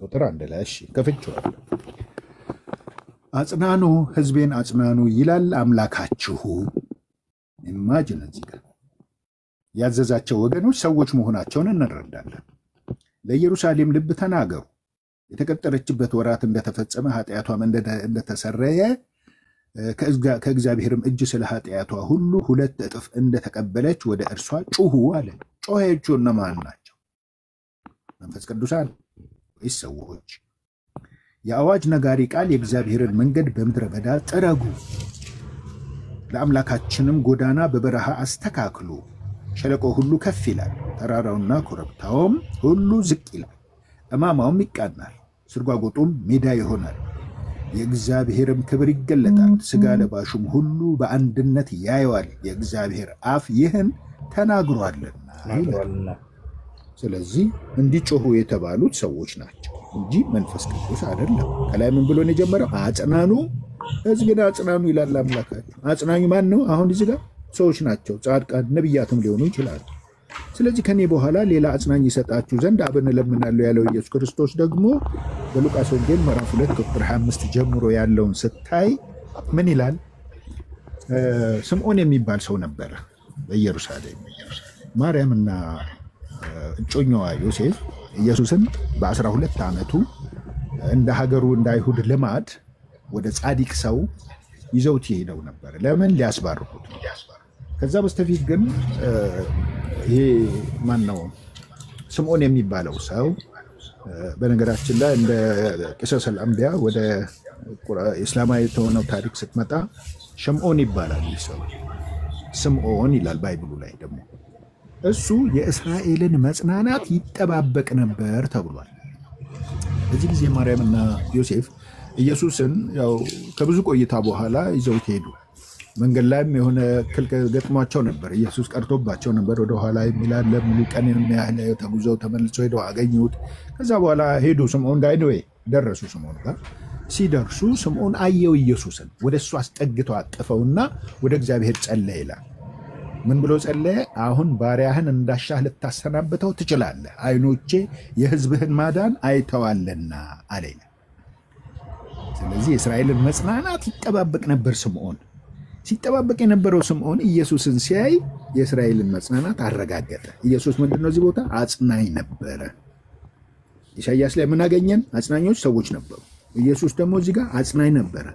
ቁጥር 1 ላይ እሺ ከፍቼዋለሁ። አጽናኑ ሕዝቤን አጽናኑ ይላል አምላካችሁ። ኢማጂን እዚህ ጋር ያዘዛቸው ወገኖች ሰዎች መሆናቸውን እንረዳለን። ለኢየሩሳሌም ልብ ተናገሩ፣ የተቀጠረችበት ወራት እንደተፈጸመ ኃጢአቷም እንደተሰረየ ከእግዚአብሔርም እጅ ስለ ኃጢአቷ ሁሉ 2 እጥፍ እንደተቀበለች ወደ እርሷ ጩሁ አለ። ጮኸቹ እነማን ናቸው? መንፈስ ቅዱሳን ወይስ ሰዎች? የአዋጅ ነጋሪ ቃል የእግዚአብሔርን መንገድ በምድረ በዳ ጥረጉ፣ ለአምላካችንም ጎዳና በበረሃ አስተካክሉ። ሸለቆ ሁሉ ከፍ ይላል፣ ተራራውና ኮረብታውም ሁሉ ዝቅ ይላል። ጠማማውም ይቃናል፣ ስርጓጎጡም ሜዳ ይሆናል። የእግዚአብሔርም ክብር ይገለጣል፣ ሥጋ ለባሹም ሁሉ በአንድነት ያየዋል። የእግዚአብሔር አፍ ይህን ተናግሯልና። ስለዚህ እንዲጮሁ የተባሉት ሰዎች ናቸው እንጂ መንፈስ ቅዱስ አይደለም። ከላይ ምን ብሎ ነው የጀመረው? አጽናኑ ሕዝቤን አጽናኑ ይላል አምላካችሁ። አጽናኙ ማን ነው? አሁን እዚህ ጋር ሰዎች ናቸው፣ ጻድቃን ነቢያትም ሊሆኑ ይችላሉ። ስለዚህ ከኔ በኋላ ሌላ አጽናኝ ይሰጣችሁ ዘንድ አብን እለምናለሁ ያለው ኢየሱስ ክርስቶስ ደግሞ በሉቃስ ወንጌል ምዕራፍ 2 ቁጥር 25 ጀምሮ ያለውን ስታይ ምን ይላል? ስምዖን የሚባል ሰው ነበረ በኢየሩሳሌም። ማርያምና እጮኛዋ ዮሴፍ ኢየሱስን በ12 ዓመቱ እንደ ሀገሩ እንደ አይሁድ ልማድ ወደ ጻድቅ ሰው ይዘውት ይሄደው ነበር። ለምን? ሊያስባርኩት። ከዛ በስተፊት ግን ይሄ ማን ነው ስምዖን የሚባለው ሰው በነገራችን ላይ እንደ ቂሰሰል አንቢያ ወደ እስላማዊ የተሆነው ታሪክ ስትመጣ ሸምዖን ይባላል። ይህ ሰው ስምዖን ይላል ባይብሉ ላይ ደግሞ እሱ የእስራኤልን መጽናናት ይጠባበቅ ነበር ተብሏል። በዚህ ጊዜ ማርያምና ዮሴፍ ኢየሱስን ያው ከብዙ ቆይታ በኋላ ይዘውት ሄዱ። መንገድ ላይም የሆነ እክል ገጥሟቸው ነበር። ኢየሱስ ቀርቶባቸው ነበር። ወደኋላ የሚላለ ሙሉ ቀን ያህል ተጉዘው ተመልሰው ሄደው አገኙት። ከዛ በኋላ ሄዱ ስምዖን ጋር ደረሱ። ስምዖን ጋር ሲደርሱ ስምዖን አየው ኢየሱስን። ወደ እሱ አስጠግተው አቀፈውና ወደ እግዚአብሔር ጸለየ ይላል። ምን ብሎ ጸለየ? አሁን ባሪያህን እንዳሻህ ልታሰናብተው ትችላለህ፣ ዓይኖቼ የሕዝብህን ማዳን አይተዋልና አለ። ስለዚህ የእስራኤልን መጽናናት ይጠባበቅ ነበር ስምዖን። ሲጠባበቅ የነበረው ስምዖን ኢየሱስን ሲያይ የእስራኤልን መጽናናት አረጋገጠ። ኢየሱስ ምንድን ነው እዚህ ቦታ? አጽናኝ ነበረ። ኢሳይያስ ላይ ምን አገኘን? አጽናኞች ሰዎች ነበሩ። ኢየሱስ ደግሞ እዚህ ጋር አጽናኝ ነበረ።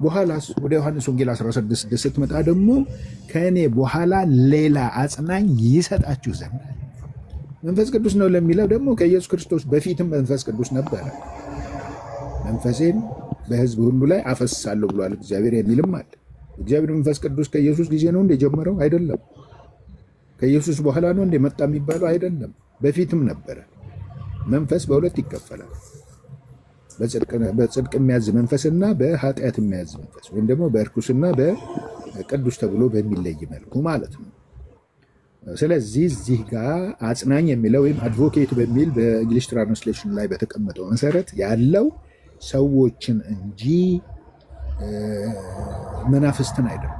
በኋላ ወደ ዮሐንስ ወንጌል 16 ስትመጣ ደግሞ ከእኔ በኋላ ሌላ አጽናኝ ይሰጣችሁ ዘንድ መንፈስ ቅዱስ ነው ለሚለው ደግሞ ከኢየሱስ ክርስቶስ በፊትም መንፈስ ቅዱስ ነበረ። መንፈሴን በሕዝብ ሁሉ ላይ አፈሳለሁ ብሏል እግዚአብሔር የሚልም አለ። እግዚአብሔር መንፈስ ቅዱስ ከኢየሱስ ጊዜ ነው እንደጀመረው አይደለም። ከኢየሱስ በኋላ ነው እንደመጣ የሚባለው አይደለም። በፊትም ነበረ። መንፈስ በሁለት ይከፈላል። በጽድቅ የሚያዝ መንፈስና በኃጢአት የሚያዝ መንፈስ ወይም ደግሞ በእርኩስና በቅዱስ ተብሎ በሚለይ መልኩ ማለት ነው። ስለዚህ እዚህ ጋር አጽናኝ የሚለው ወይም አድቮኬት በሚል በእንግሊሽ ትራንስሌሽን ላይ በተቀመጠው መሰረት ያለው ሰዎችን እንጂ መናፍስትን አይደለም።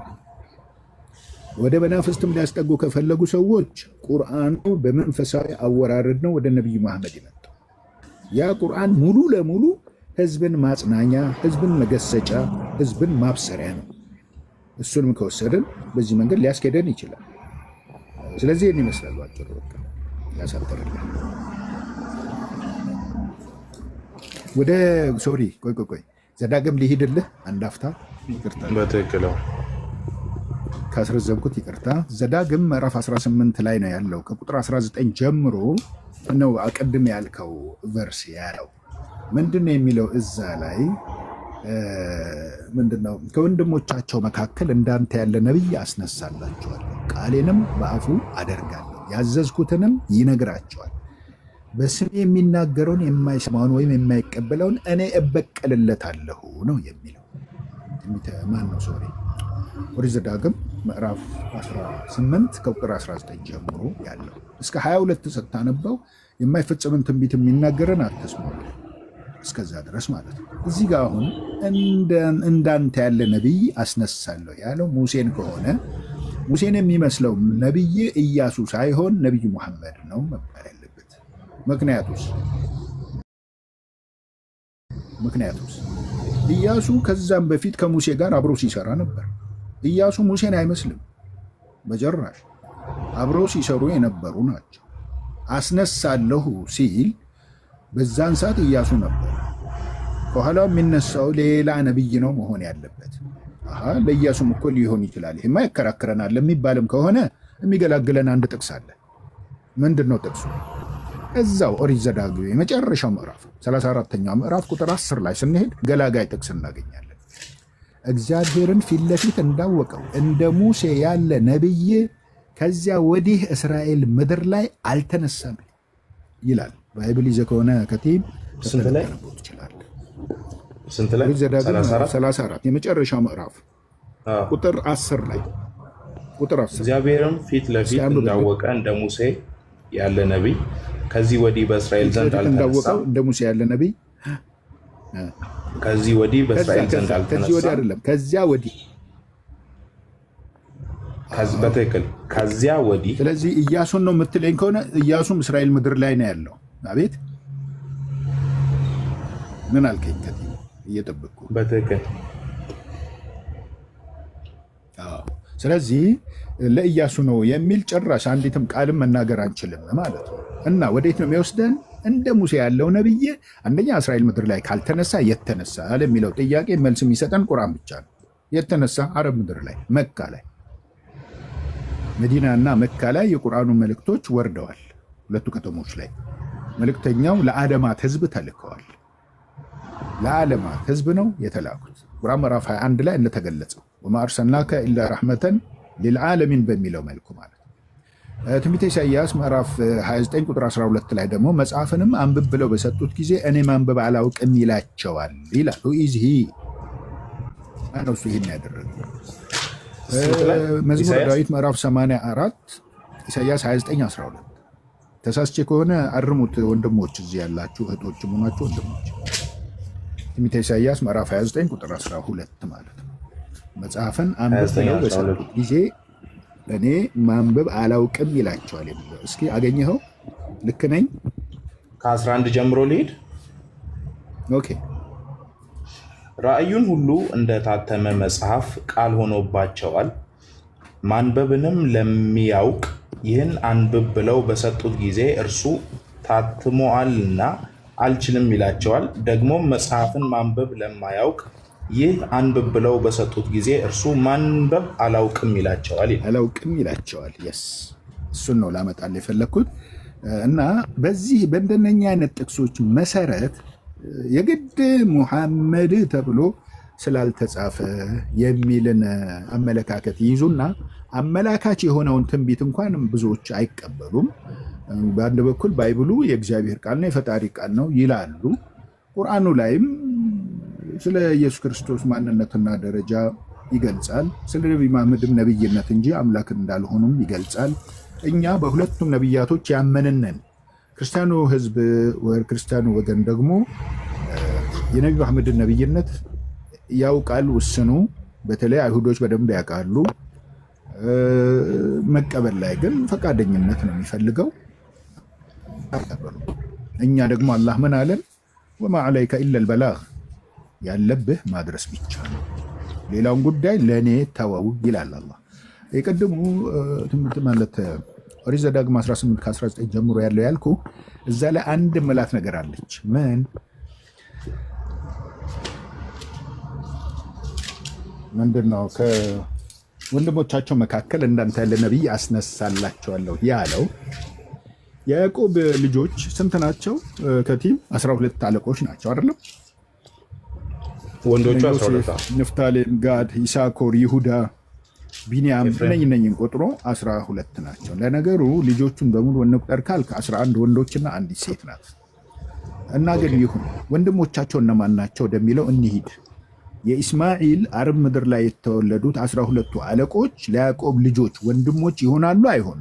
ወደ መናፍስትም ሊያስጠጉ ከፈለጉ ሰዎች ቁርአኑ በመንፈሳዊ አወራረድ ነው ወደ ነቢዩ መሐመድ የመጣው። ያ ቁርአን ሙሉ ለሙሉ ህዝብን ማጽናኛ፣ ህዝብን መገሰጫ፣ ህዝብን ማብሰሪያ ነው። እሱንም ከወሰድን በዚህ መንገድ ሊያስኬደን ይችላል። ስለዚህ ይህን ይመስላል ባጭሩ። ያሳጠረልን ወደ ሶሪ ቆይ ዘዳግም ሊሄድልህ አንድ አፍታ ይቅርታ፣ በትክክል ካስረዘምኩት ይቅርታ። ዘዳግም ምዕራፍ 18 ላይ ነው ያለው። ከቁጥር 19 ጀምሮ ነው አቀድም ያልከው ቨርስ ያለው። ምንድነው የሚለው እዛ ላይ? ምንድነው? ከወንድሞቻቸው መካከል እንዳንተ ያለ ነቢይ አስነሳላቸዋለሁ፣ ቃሌንም በአፉ አደርጋለሁ፣ ያዘዝኩትንም ይነግራቸዋል። በስም የሚናገረውን የማይሰማውን ወይም የማይቀበለውን እኔ እበቀልለታለሁ ነው የሚለው። ማን ነው? ሶሪ ኦሪት ዘዳግም ምዕራፍ 18 ከቁጥር 19 ጀምሮ ያለው እስከ 22 ስታነበው የማይፈጸምን ትንቢት የሚናገረን አትስሙ፣ እስከዛ ድረስ ማለት ነው። እዚህ ጋር አሁን እንዳንተ ያለ ነቢይ አስነሳለሁ ያለው ሙሴን ከሆነ ሙሴን የሚመስለው ነቢይ ኢያሱ ሳይሆን ነቢዩ መሐመድ ነው መባል ያለበት። ምክንያቱስ ኢያሱ ከዛም በፊት ከሙሴ ጋር አብሮ ሲሰራ ነበር። ኢያሱ ሙሴን አይመስልም በጭራሽ። አብሮ ሲሰሩ የነበሩ ናቸው። አስነሳለሁ ሲል በዛን ሰዓት ኢያሱ ነበር። ከኋላው የሚነሳው ሌላ ነቢይ ነው መሆን ያለበት። ለኢያሱም እኮ ሊሆን ይችላል፣ ይሄማ ያከራክረናል የሚባልም ከሆነ የሚገላግለን አንድ ጥቅስ አለ። ምንድን ነው ጥቅሱ? እዛው ኦሪት ዘዳግም የመጨረሻው ምዕራፍ 34ኛው ምዕራፍ ቁጥር 10 ላይ ስንሄድ ገላጋይ ጥቅስ እናገኛለን። እግዚአብሔርን ፊት ለፊት እንዳወቀው እንደ ሙሴ ያለ ነቢይ ከዚያ ወዲህ እስራኤል ምድር ላይ አልተነሳም ይላል። ባይብል ይዘህ ከሆነ ከቲም ተሰለጠነው ይችላል። ስንት ላይ? 34 የመጨረሻው ምዕራፍ ቁጥር 10 ላይ እግዚአብሔርን ፊት ለፊት እንዳወቀ እንደ ሙሴ ያለ ነቢይ ከዚህ ወዲህ በእስራኤል ዘንድ አልተነሳም። እንደ ሙሴ ያለ ነቢይ ከዚህ ወዲህ በእስራኤል ዘንድ አልተነሳም። ከዚያ ወዲህ በትክክል ከዚያ ወዲህ። ስለዚህ ኢያሱን ነው የምትለኝ ከሆነ ኢያሱም እስራኤል ምድር ላይ ነው ያለው። አቤት ምን አልከኝ? ከዚህ እየጠበቅኩ በትክክል። ስለዚህ ለኢያሱ ነው የሚል ጭራሽ አንዲትም ቃልም መናገር አንችልም ማለት ነው። እና ወዴት ነው የሚወስደን? እንደ ሙሴ ያለው ነቢይ አንደኛ እስራኤል ምድር ላይ ካልተነሳ የተነሳ ለሚለው ጥያቄ መልስ የሚሰጠን ቁርአን ብቻ ነው። የተነሳ አረብ ምድር ላይ መካ ላይ መዲና እና መካ ላይ የቁርአኑ መልእክቶች ወርደዋል። ሁለቱ ከተሞች ላይ መልእክተኛው ለዓለማት ህዝብ ተልከዋል። ለዓለማት ህዝብ ነው የተላኩት። ቁርአን ምዕራፍ 21 ላይ እንደተገለጸው ወማ አርሰልናከ ኢላ ረሕመተን ሊልዓለሚን በሚለው መልኩ ማለት ነው። ትንቢተ ኢሳይያስ ምዕራፍ 29 ቁጥር 12 ላይ ደግሞ መጽሐፍንም አንብብ ብለው በሰጡት ጊዜ እኔ ማንበብ አላውቅም ይላቸዋል ይላል። ኢዝሂ አነው ይሄን ያደረገው መዝሙረ ዳዊት ምዕራፍ 84 ኢሳይያስ 29 12 ተሳስቼ ከሆነ አርሙት ወንድሞች፣ እዚህ ያላችሁ እህቶችም ሆናችሁ ወንድሞች። ትንቢተ ኢሳይያስ ምዕራፍ 29 ቁጥር 12 ማለት ነው። መጽሐፍን አንብብ ብለው በሰጡት ጊዜ እኔ ማንበብ አላውቅም ይላቸዋል የሚለው። እስኪ አገኘኸው? ልክ ነኝ? ከ11 ጀምሮ ልሂድ። ኦኬ። ራእዩን ሁሉ እንደታተመ መጽሐፍ ቃል ሆኖባቸዋል። ማንበብንም ለሚያውቅ ይህን አንብብ ብለው በሰጡት ጊዜ እርሱ ታትሞአልና አልችልም ይላቸዋል። ደግሞም መጽሐፍን ማንበብ ለማያውቅ ይህ አንብብ ብለው በሰጡት ጊዜ እርሱ ማንበብ አላውቅም ይላቸዋል። አላውቅም ይላቸዋል። የስ እሱን ነው ላመጣል የፈለግኩት። እና በዚህ በእንደነኛ አይነት ጥቅሶች መሰረት የግድ ሙሐመድ ተብሎ ስላልተጻፈ የሚልን አመለካከት ይይዙና አመላካች የሆነውን ትንቢት እንኳን ብዙዎች አይቀበሉም። በአንድ በኩል ባይብሉ የእግዚአብሔር ቃል ነው፣ የፈጣሪ ቃል ነው ይላሉ። ቁርአኑ ላይም ስለ ኢየሱስ ክርስቶስ ማንነትና ደረጃ ይገልጻል። ስለ ነብይ መሐመድም ነብይነት እንጂ አምላክ እንዳልሆኑም ይገልጻል። እኛ በሁለቱም ነብያቶች ያመንነን። ክርስቲያኑ ህዝብ ወይ ክርስቲያኑ ወገን ደግሞ የነብይ መሐመድን ነብይነት ያውቃል ውስኑ። በተለይ አይሁዶች በደንብ ያውቃሉ። መቀበል ላይ ግን ፈቃደኝነት ነው የሚፈልገው። እኛ ደግሞ አላህ ምን አለን? ወማ ዐለይከ ኢለል በላግ፣ ያለብህ ማድረስ ብቻ ነው፣ ሌላውን ጉዳይ ለኔ ተወው ይላል አላህ። የቀደሙ ትምህርት ማለት ኦሪት ዘዳግም 18 ከ19 ጀምሮ ያለው ያልኩ እዛ ላይ አንድ መላት ነገር አለች። ምን ምንድነው? ከወንድሞቻቸው መካከል እንዳንተ ያለ ነብይ አስነሳላቸዋለሁ ያለው የያዕቆብ ልጆች ስንት ናቸው? ከቲም 12 አለቆች ናቸው አይደለም? ወንዶቹ 12፣ ንፍታሌም፣ ጋድ፣ ይሳኮር፣ ይሁዳ፣ ቢንያም እነኝን ቆጥሮ 12 ናቸው። ለነገሩ ልጆቹን በሙሉ እንቁጠር ካልክ 11 ወንዶችና አንዲት ሴት ናት። እና ግን ይሁን ወንድሞቻቸው እነማን ናቸው ወደሚለው እንሂድ። የኢስማኤል አረብ ምድር ላይ የተወለዱት 12ቱ አለቆች ለያዕቆብ ልጆች ወንድሞች ይሆናሉ አይሆኑ?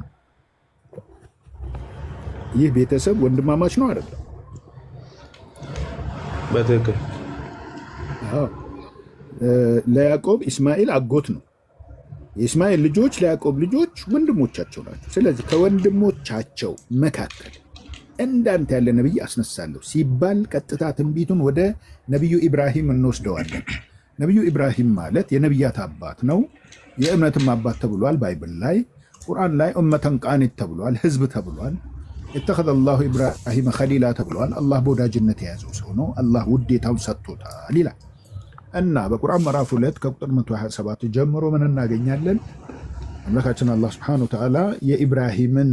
ይህ ቤተሰብ ወንድማማች ነው አይደለም? በትክክል ለያዕቆብ ኢስማኤል አጎት ነው። የኢስማኤል ልጆች ለያዕቆብ ልጆች ወንድሞቻቸው ናቸው። ስለዚህ ከወንድሞቻቸው መካከል እንዳንተ ያለ ነብይ አስነሳለሁ ሲባል ቀጥታ ትንቢቱን ወደ ነብዩ ኢብራሂም እንወስደዋለን። ነብዩ ኢብራሂም ማለት የነብያት አባት ነው፣ የእምነትም አባት ተብሏል። ባይብል ላይ፣ ቁርአን ላይ ኡመተን ቃኒት ተብሏል፣ ህዝብ ተብሏል። ኢተኸዘ አላሁ ኢብራሂም ኸሊላ ተብሏል። አላህ በወዳጅነት የያዘው ሰው ነው። አላህ ውዴታውን ሰጥቶታል ይላል። እና በቁርአን ምዕራፍ 2 ከቁጥር 127 ጀምሮ ምን እናገኛለን? አምላካችን አላህ ሱብሓነሁ ወተዓላ የኢብራሂምን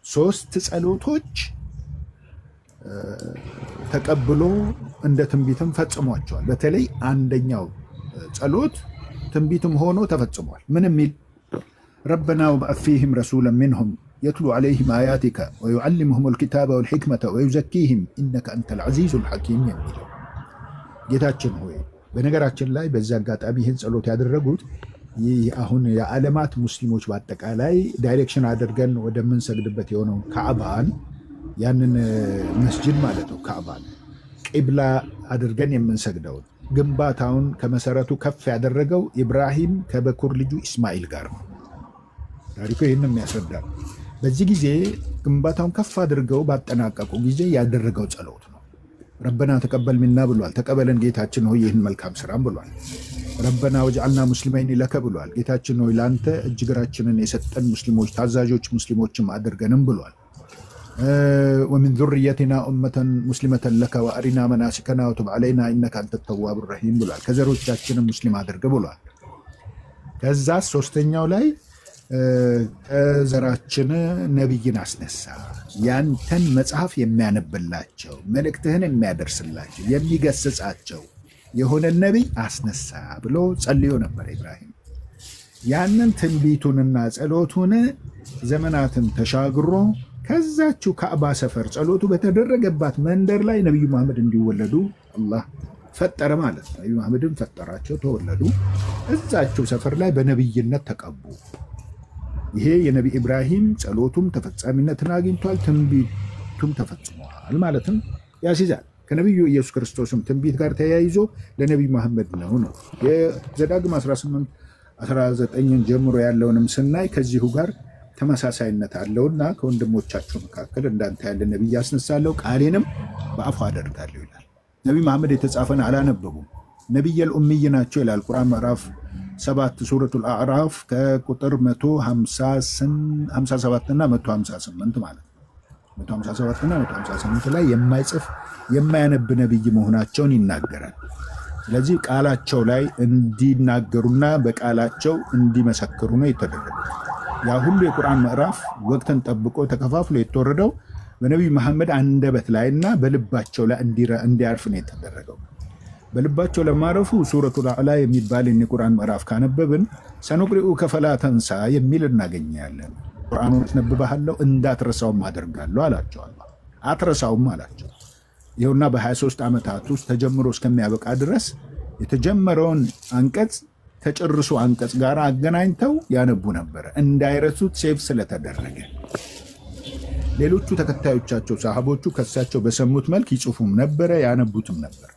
3 ጸሎቶች ተቀብሎ እንደ ትንቢትም ፈጽሟቸዋል። በተለይ አንደኛው ጸሎት ትንቢትም ሆኖ ተፈጽሟል። ምን የሚል? ረበና ወብዐት ፊህም ረሱለን ሚንሁም የትሉ ዐለይሂም አያቲከ ወዩዐልሙሁም አልኪታበ ወልሒክመተ ወዩዘኪሂም ኢነከ አንተል ዐዚዙል ሐኪም የሚለው። ጌታችን ሆይ፣ በነገራችን ላይ በዚህ አጋጣሚ ይህን ጸሎት ያደረጉት ይህ አሁን የዓለማት ሙስሊሞች በአጠቃላይ ዳይሬክሽን አድርገን ወደምንሰግድበት የሆነው ካዕባን፣ ያንን መስጅድ ማለት ነው። ካዕባን ቂብላ አድርገን የምንሰግደውን ግንባታውን ከመሰረቱ ከፍ ያደረገው ኢብራሂም ከበኩር ልጁ ኢስማኤል ጋር ነው። ታሪኩ ይህንም ያስረዳል። በዚህ ጊዜ ግንባታውን ከፍ አድርገው ባጠናቀቁ ጊዜ ያደረገው ጸሎት ነው። ረበና ተቀበል ሚና ብሏል። ተቀበለን ጌታችን ሆይ ይህን መልካም ስራም ብሏል። ረበና ወጅዐልና ሙስሊመይን ለከ ብሏል። ጌታችን ሆይ ለአንተ እጅ እግራችንን የሰጠን ሙስሊሞች ታዛዦች ሙስሊሞችም አድርገንም ብሏል። ወሚን ዙርየቲና ኡመተን ሙስሊመተን ለከ ወአሪና መናሲከና ወቱብ ዐለይና ኢነከ አንተ ተዋቡ ረሂም ብሏል። ከዘሮቻችንም ሙስሊም አድርግ ብሏል። ከዛ ሶስተኛው ላይ ከዘራችን ነቢይን አስነሳ፣ ያንተን መጽሐፍ የሚያነብላቸው መልእክትህን የሚያደርስላቸው የሚገስጻቸው የሆነ ነቢይ አስነሳ ብሎ ጸልዮ ነበር ኢብራሂም። ያንን ትንቢቱንና ጸሎቱን ዘመናትን ተሻግሮ ከዛችው ካዕባ ሰፈር ጸሎቱ በተደረገባት መንደር ላይ ነብዩ መሐመድ እንዲወለዱ አላህ ፈጠረ ማለት ነው። ነብዩ መሐመድን ፈጠራቸው፣ ተወለዱ። እዛችው ሰፈር ላይ በነብይነት ተቀቡ። ይሄ የነቢ ኢብራሂም ጸሎቱም ተፈጻሚነትን አግኝቷል፣ ትንቢቱም ተፈጽሟል ማለትም ያስይዛል። ከነቢዩ ኢየሱስ ክርስቶስም ትንቢት ጋር ተያይዞ ለነቢ መሐመድ ነው። የዘዳግም 18-19 ጀምሮ ያለውንም ስናይ ከዚሁ ጋር ተመሳሳይነት አለውና ከወንድሞቻቸው መካከል እንዳንተ ያለ ነቢይ ያስነሳለሁ፣ ቃሌንም በአፉ አደርጋለሁ ይላል። ነቢ መሐመድ የተጻፈን አላነበቡም፣ ነቢየል ኡሚይ ናቸው ይላል ቁርአን ምዕራፍ 7 ሱረቱል አዕራፍ ከቁጥር 157 እና 158 ማለት ነው። 157 እና 158 ላይ የማይጽፍ የማያነብ ነብይ መሆናቸውን ይናገራል። ስለዚህ ቃላቸው ላይ እንዲናገሩና በቃላቸው እንዲመሰክሩ ነው የተደረገው። ያ ሁሉ የቁርአን ምዕራፍ ወቅትን ጠብቆ ተከፋፍሎ የተወረደው በነቢዩ መሐመድ አንደበት ላይና በልባቸው ላይ እንዲያርፍ ነው የተደረገው። በልባቸው ለማረፉ ሱረቱል አዕላ የሚባል የቁርአን ምዕራፍ ካነበብን ሰኑቅሪኡከ ፈላ ተንሳ የሚል እናገኛለን። ቁርአኑን አስነብብሃለሁ እንዳትረሳውም አደርጋለሁ አላቸው። አላህ አትረሳውም አላቸው። ይኸውና በ23 ዓመታት ውስጥ ተጀምሮ እስከሚያበቃ ድረስ የተጀመረውን አንቀጽ ከጨርሱ አንቀጽ ጋር አገናኝተው ያነቡ ነበር፣ እንዳይረሱት ሴፍ ስለተደረገ። ሌሎቹ ተከታዮቻቸው ሰሃቦቹ ከሳቸው በሰሙት መልክ ይጽፉም ነበረ፣ ያነቡትም ነበር፣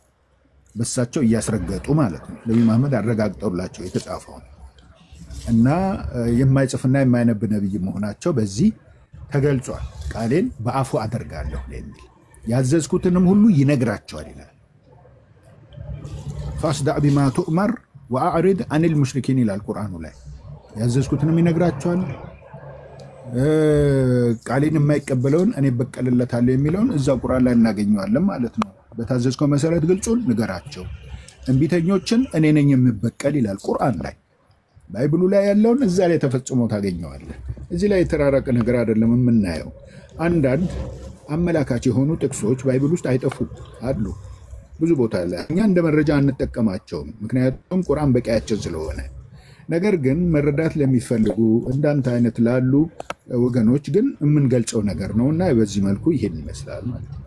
በሳቸው እያስረገጡ ማለት ነው። ነብዩ መሐመድ አረጋግጠውላቸው የተጻፈው እና የማይጽፍና የማይነብ ነብይ መሆናቸው በዚህ ተገልጿል። ቃሌን በአፉ አደርጋለሁ የሚል ያዘዝኩትንም ሁሉ ይነግራቸዋል ይላል። ፋስዳዕ ቢማ ቱእመር ወአዕሪድ አኒል ሙሽሪኪን ይላል ቁርአኑ ላይ። ያዘዝኩትንም ይነግራቸዋል፣ ቃሌን የማይቀበለውን እኔ በቀልለታለሁ የሚለውን እዛ ቁርአን ላይ እናገኘዋለን ማለት ነው። በታዘዝከው መሰረት ግልጹን ንገራቸው፣ እንቢተኞችን እኔ ነኝ የምበቀል ይላል ቁርአን ላይ። ባይብሉ ላይ ያለውን እዛ ላይ ተፈጽሞ ታገኘዋለህ። እዚህ ላይ የተራራቀ ነገር አይደለም የምናየው። አንዳንድ አመላካች የሆኑ ጥቅሶች ባይብል ውስጥ አይጠፉም አሉ ብዙ ቦታ ላይ። እኛ እንደ መረጃ አንጠቀማቸውም፣ ምክንያቱም ቁርአን በቂያችን ስለሆነ። ነገር ግን መረዳት ለሚፈልጉ እንዳንተ አይነት ላሉ ወገኖች ግን የምንገልጸው ነገር ነውና በዚህ መልኩ ይሄን ይመስላል ማለት ነው።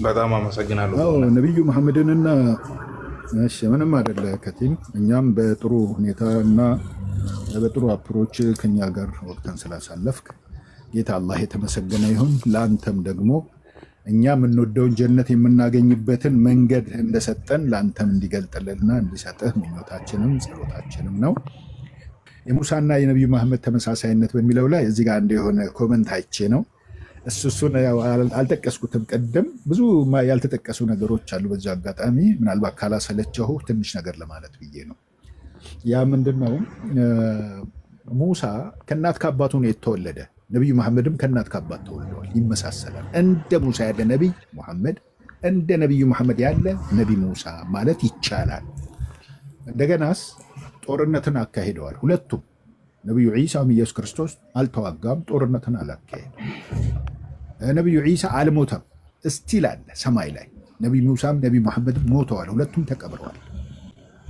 በጣም አመሰግናለሁ። ነብዩ መሐመድንና እሺ ምንም አይደለ ከቲም እኛም በጥሩ ሁኔታና በጥሩ አፕሮች ከኛ ጋር ወቅተን ስላሳለፍክ ጌታ አላህ የተመሰገነ ይሁን። ለአንተም ደግሞ እኛ የምንወደውን ጀነት የምናገኝበትን መንገድ እንደሰጠን ለአንተም እንዲገልጥልንና እንዲሰጥህ ምኞታችንም ጸሎታችንም ነው። የሙሳና የነብዩ መሐመድ ተመሳሳይነት በሚለው ላይ እዚህ ጋር እንደሆነ ኮመንት አይቼ ነው። እሱን አልጠቀስኩትም። ቀደም ብዙ ያልተጠቀሱ ነገሮች አሉ። በዚህ አጋጣሚ ምናልባት ካላሰለቸሁ ትንሽ ነገር ለማለት ብዬ ነው። ያ ምንድነው? ሙሳ ከእናት ከአባቱ ነው የተወለደ። ነብዩ መሐመድም ከእናት ከአባት ተወልደዋል። ይመሳሰላል። እንደ ሙሳ ያለ ነብይ መሐመድ፣ እንደ ነብዩ መሐመድ ያለ ነብይ ሙሳ ማለት ይቻላል። እንደገናስ ጦርነትን አካሂደዋል ሁለቱም። ነብዩ ዒሳም ኢየሱስ ክርስቶስ አልተዋጋም፣ ጦርነትን አላካሄደም። ነብዩ ዒሳ አልሞተም፣ እስቲል አለ ሰማይ ላይ። ነብዩ ሙሳም ነብዩ መሐመድም ሞተዋል፣ ሁለቱም ተቀብረዋል።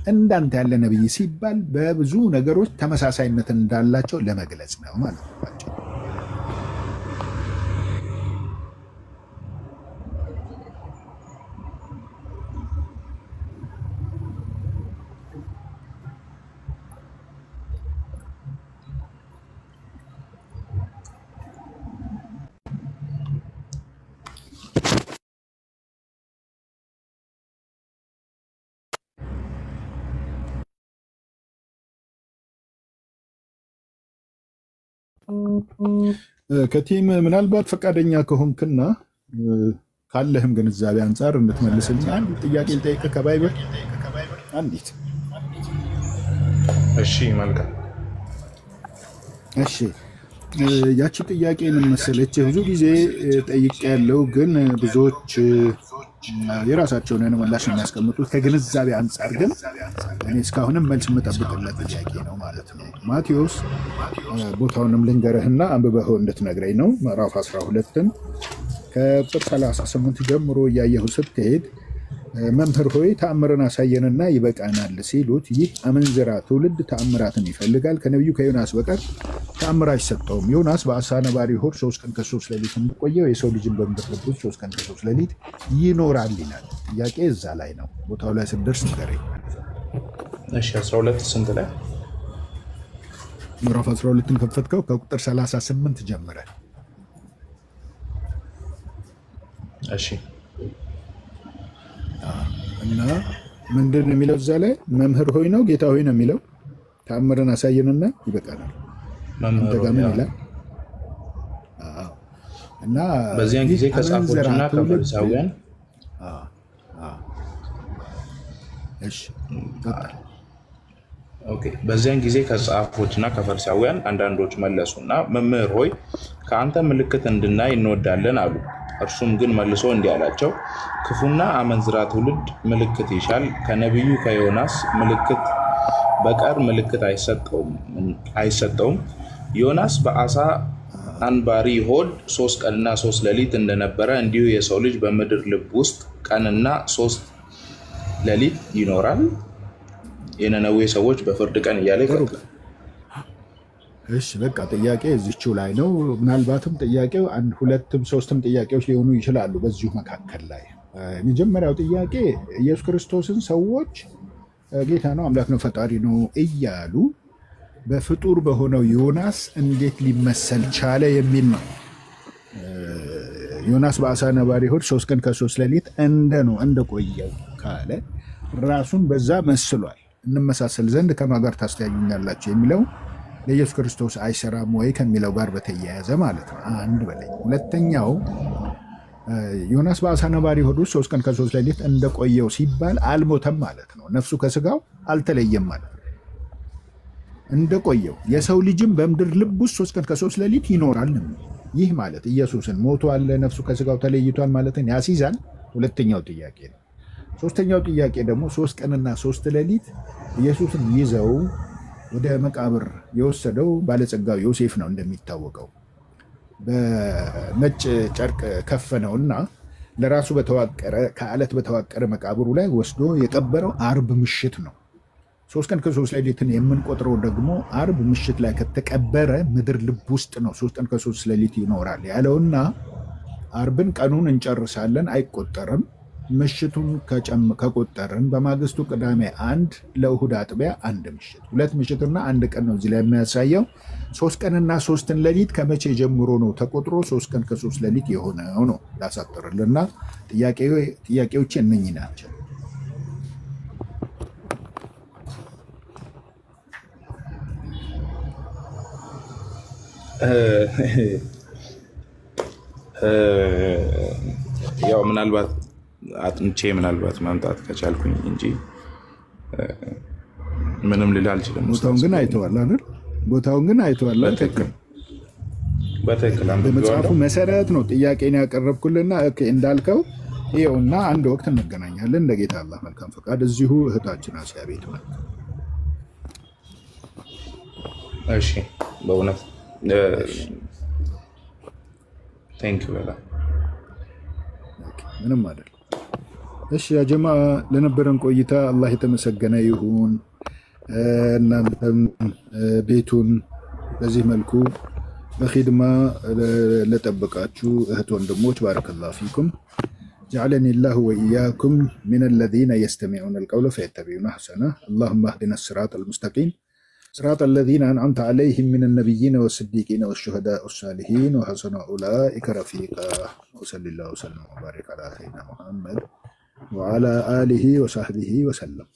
እንዳንተ ያለ ነብይ ሲባል በብዙ ነገሮች ተመሳሳይነትን እንዳላቸው ለመግለጽ ነው ማለት ነው። ከቲም ምናልባት ፈቃደኛ ከሆንክና ካለህም ግንዛቤ አንጻር እንድትመልስልኝ አንድ ጥያቄ ልጠይቅህ ከባይብል አንዲት። እሺ መልካም። እሺ ያቺ ጥያቄ ምን መሰለች? ብዙ ጊዜ ጠይቄያለሁ፣ ግን ብዙዎች የራሳቸውን የሆነ ምላሽ የሚያስቀምጡት ከግንዛቤ አንጻር ግን እኔ እስካሁንም መልስ የምጠብቅለት ጥያቄ ነው ማለት ነው። ማቴዎስ ቦታውንም ልንገርህና አንብበኸው እንድትነግረኝ ነው። ምዕራፍ 12 ከቁጥር 38 ጀምሮ እያየሁ ስትሄድ መምህር ሆይ ተአምርን አሳየንና ይበቃናል ሲሉት ይህ አመንዝራ ትውልድ ተአምራትን ይፈልጋል፣ ከነቢዩ ከዮናስ በቀር ተአምር አይሰጠውም። ዮናስ በአሳ ነባሪ ሆድ 3 ቀን ከ3 ሌሊት እንደቆየው የሰው ልጅን በምድር ልብ ውስጥ 3 ቀን ከ3 ሌሊት ይኖራል ይላል። ጥያቄ እዛ ላይ ነው። ቦታው ላይ ስደርስ ንገረኝ። እሺ 12 ስንት ላይ? ምዕራፍ 12ን ከፈትከው ከቁጥር 38 ጀምረ። እሺ እና ምንድን ነው የሚለው እዛ ላይ? መምህር ሆይ ነው ጌታ ሆይ ነው የሚለው። ተአምርን አሳየንና ይበቃናል። መምህር ምን ይላል? እና በዚያን ጊዜ ከጻፎችና ከፈሪሳውያን እሺ ቀጥል። ኦኬ። በዚያን ጊዜ ከጻፎችና ከፈሪሳውያን አንዳንዶች መለሱና መምህር ሆይ ከአንተ ምልክት እንድናይ እንወዳለን አሉ። እርሱም ግን መልሶ እንዲህ አላቸው፣ ክፉና አመንዝራ ትውልድ ምልክት ይሻል፣ ከነቢዩ ከዮናስ ምልክት በቀር ምልክት አይሰጠውም። ዮናስ በአሳ አንባሪ ሆድ 3 ቀንና 3 ሌሊት እንደነበረ እንዲሁ የሰው ልጅ በምድር ልብ ውስጥ ቀንና 3 ሌሊት ይኖራል። የነነዌ ሰዎች በፍርድ ቀን እያለ ይቀጥላል። እሺ በቃ ጥያቄ እዚችው ላይ ነው። ምናልባትም ጥያቄው 1 2 3 ጥያቄዎች ሊሆኑ ይችላሉ በዚሁ መካከል ላይ። የመጀመሪያው ጥያቄ ኢየሱስ ክርስቶስን ሰዎች ጌታ ነው፣ አምላክ ነው፣ ፈጣሪ ነው እያሉ በፍጡር በሆነው ዮናስ እንዴት ሊመሰል ቻለ የሚል ነው። ዮናስ በአሳ ነባሪ ሆድ 3 ቀን ከ3 ሌሊት እንደቆየው ካለ ራሱን በዛ መስሏል። እንመሳሰል ዘንድ ከማን ጋር ታስተያዩኛላችሁ የሚለው ለኢየሱስ ክርስቶስ አይሰራም ወይ ከሚለው ጋር በተያያዘ ማለት ነው። አንድ በላይ። ሁለተኛው ዮናስ በአሳ ነባሪ ሆድ 3 ቀን ከ3 ሌሊት እንደቆየው ሲባል አልሞተም ማለት ነው። ነፍሱ ከስጋው አልተለየም ማለት ነው። እንደቆየው የሰው ልጅም በምድር ልብ ውስጥ 3 ቀን ከ3 ሌሊት ይኖራል። ይህ ማለት ኢየሱስን ሞቷል፣ ነፍሱ ከስጋው ተለይቷል ማለትን ያስይዛል። ሁለተኛው ጥያቄ ነው። ሶስተኛው ጥያቄ ደግሞ 3 ቀንና 3 ሌሊት ኢየሱስን ይዘው ወደ መቃብር የወሰደው ባለጸጋው ዮሴፍ ነው። እንደሚታወቀው በነጭ ጨርቅ ከፈነውና ለራሱ ከአለት በተዋቀረ መቃብሩ ላይ ወስዶ የቀበረው አርብ ምሽት ነው። 3 ቀን ከ3 ሌሊትን የምንቆጥረው ደግሞ አርብ ምሽት ላይ ከተቀበረ ምድር ልብ ውስጥ ነው 3 ቀን ከ3 ሌሊት ይኖራል ያለውና አርብን ቀኑን እንጨርሳለን አይቆጠርም። ምሽቱን ከቆጠርን በማግስቱ ቅዳሜ 1 ለእሁድ አጥቢያ 1 ምሽት 2 ምሽትና 1 ቀን ነው እዚህ ላይ የሚያሳየው። 3 ቀንና 3 ሌሊት ከመቼ ጀምሮ ነው ተቆጥሮ 3 ቀን ከ3 ሌሊት የሆነው ነው? ላሳጥርልና ጥያቄዎች እነኚህ ናቸው። ያው ምናልባት አጥንቼ ምናልባት ከቻልኩኝ እንጂ ምንም ልል አልችልም። ቦታውን ግን አይተዋል አይደል? ቦታውን ግን አይተዋል። በትክክል በመጽሐፉ መሰረት ነው ጥያቄን ያቀረብኩልና እንዳልከው ይኸውና አንድ ወቅት እንገናኛለን እንደ ጌታ አላህ መልካም ፈቃድ እዚሁ እህታችን አሲያ ቤት ነው። እሺ በእውነት ቴንክ ዩ በጣም ምንም አይደል። እሺ ያ ጀማ ለነበረን ቆይታ አላህ የተመሰገነ ይሁን። እናንተም ቤቱን በዚህ መልኩ በኺድማ ለጠበቃችሁ እህት ወንድሞች ባረከላሁ ፊኩም። جعلني الله وإياكم من الذين يستمعون القول فيتبعون أحسنه. اللهم اهدنا الصراط المستقيم صراط الذين أنعمت عليهم من النبيين والصديقين والشهداء والصالحين وحسن أولئك رفيقا. وصلى الله وسلم وبارك على سيدنا محمد وعلى آله وصحبه وسلم.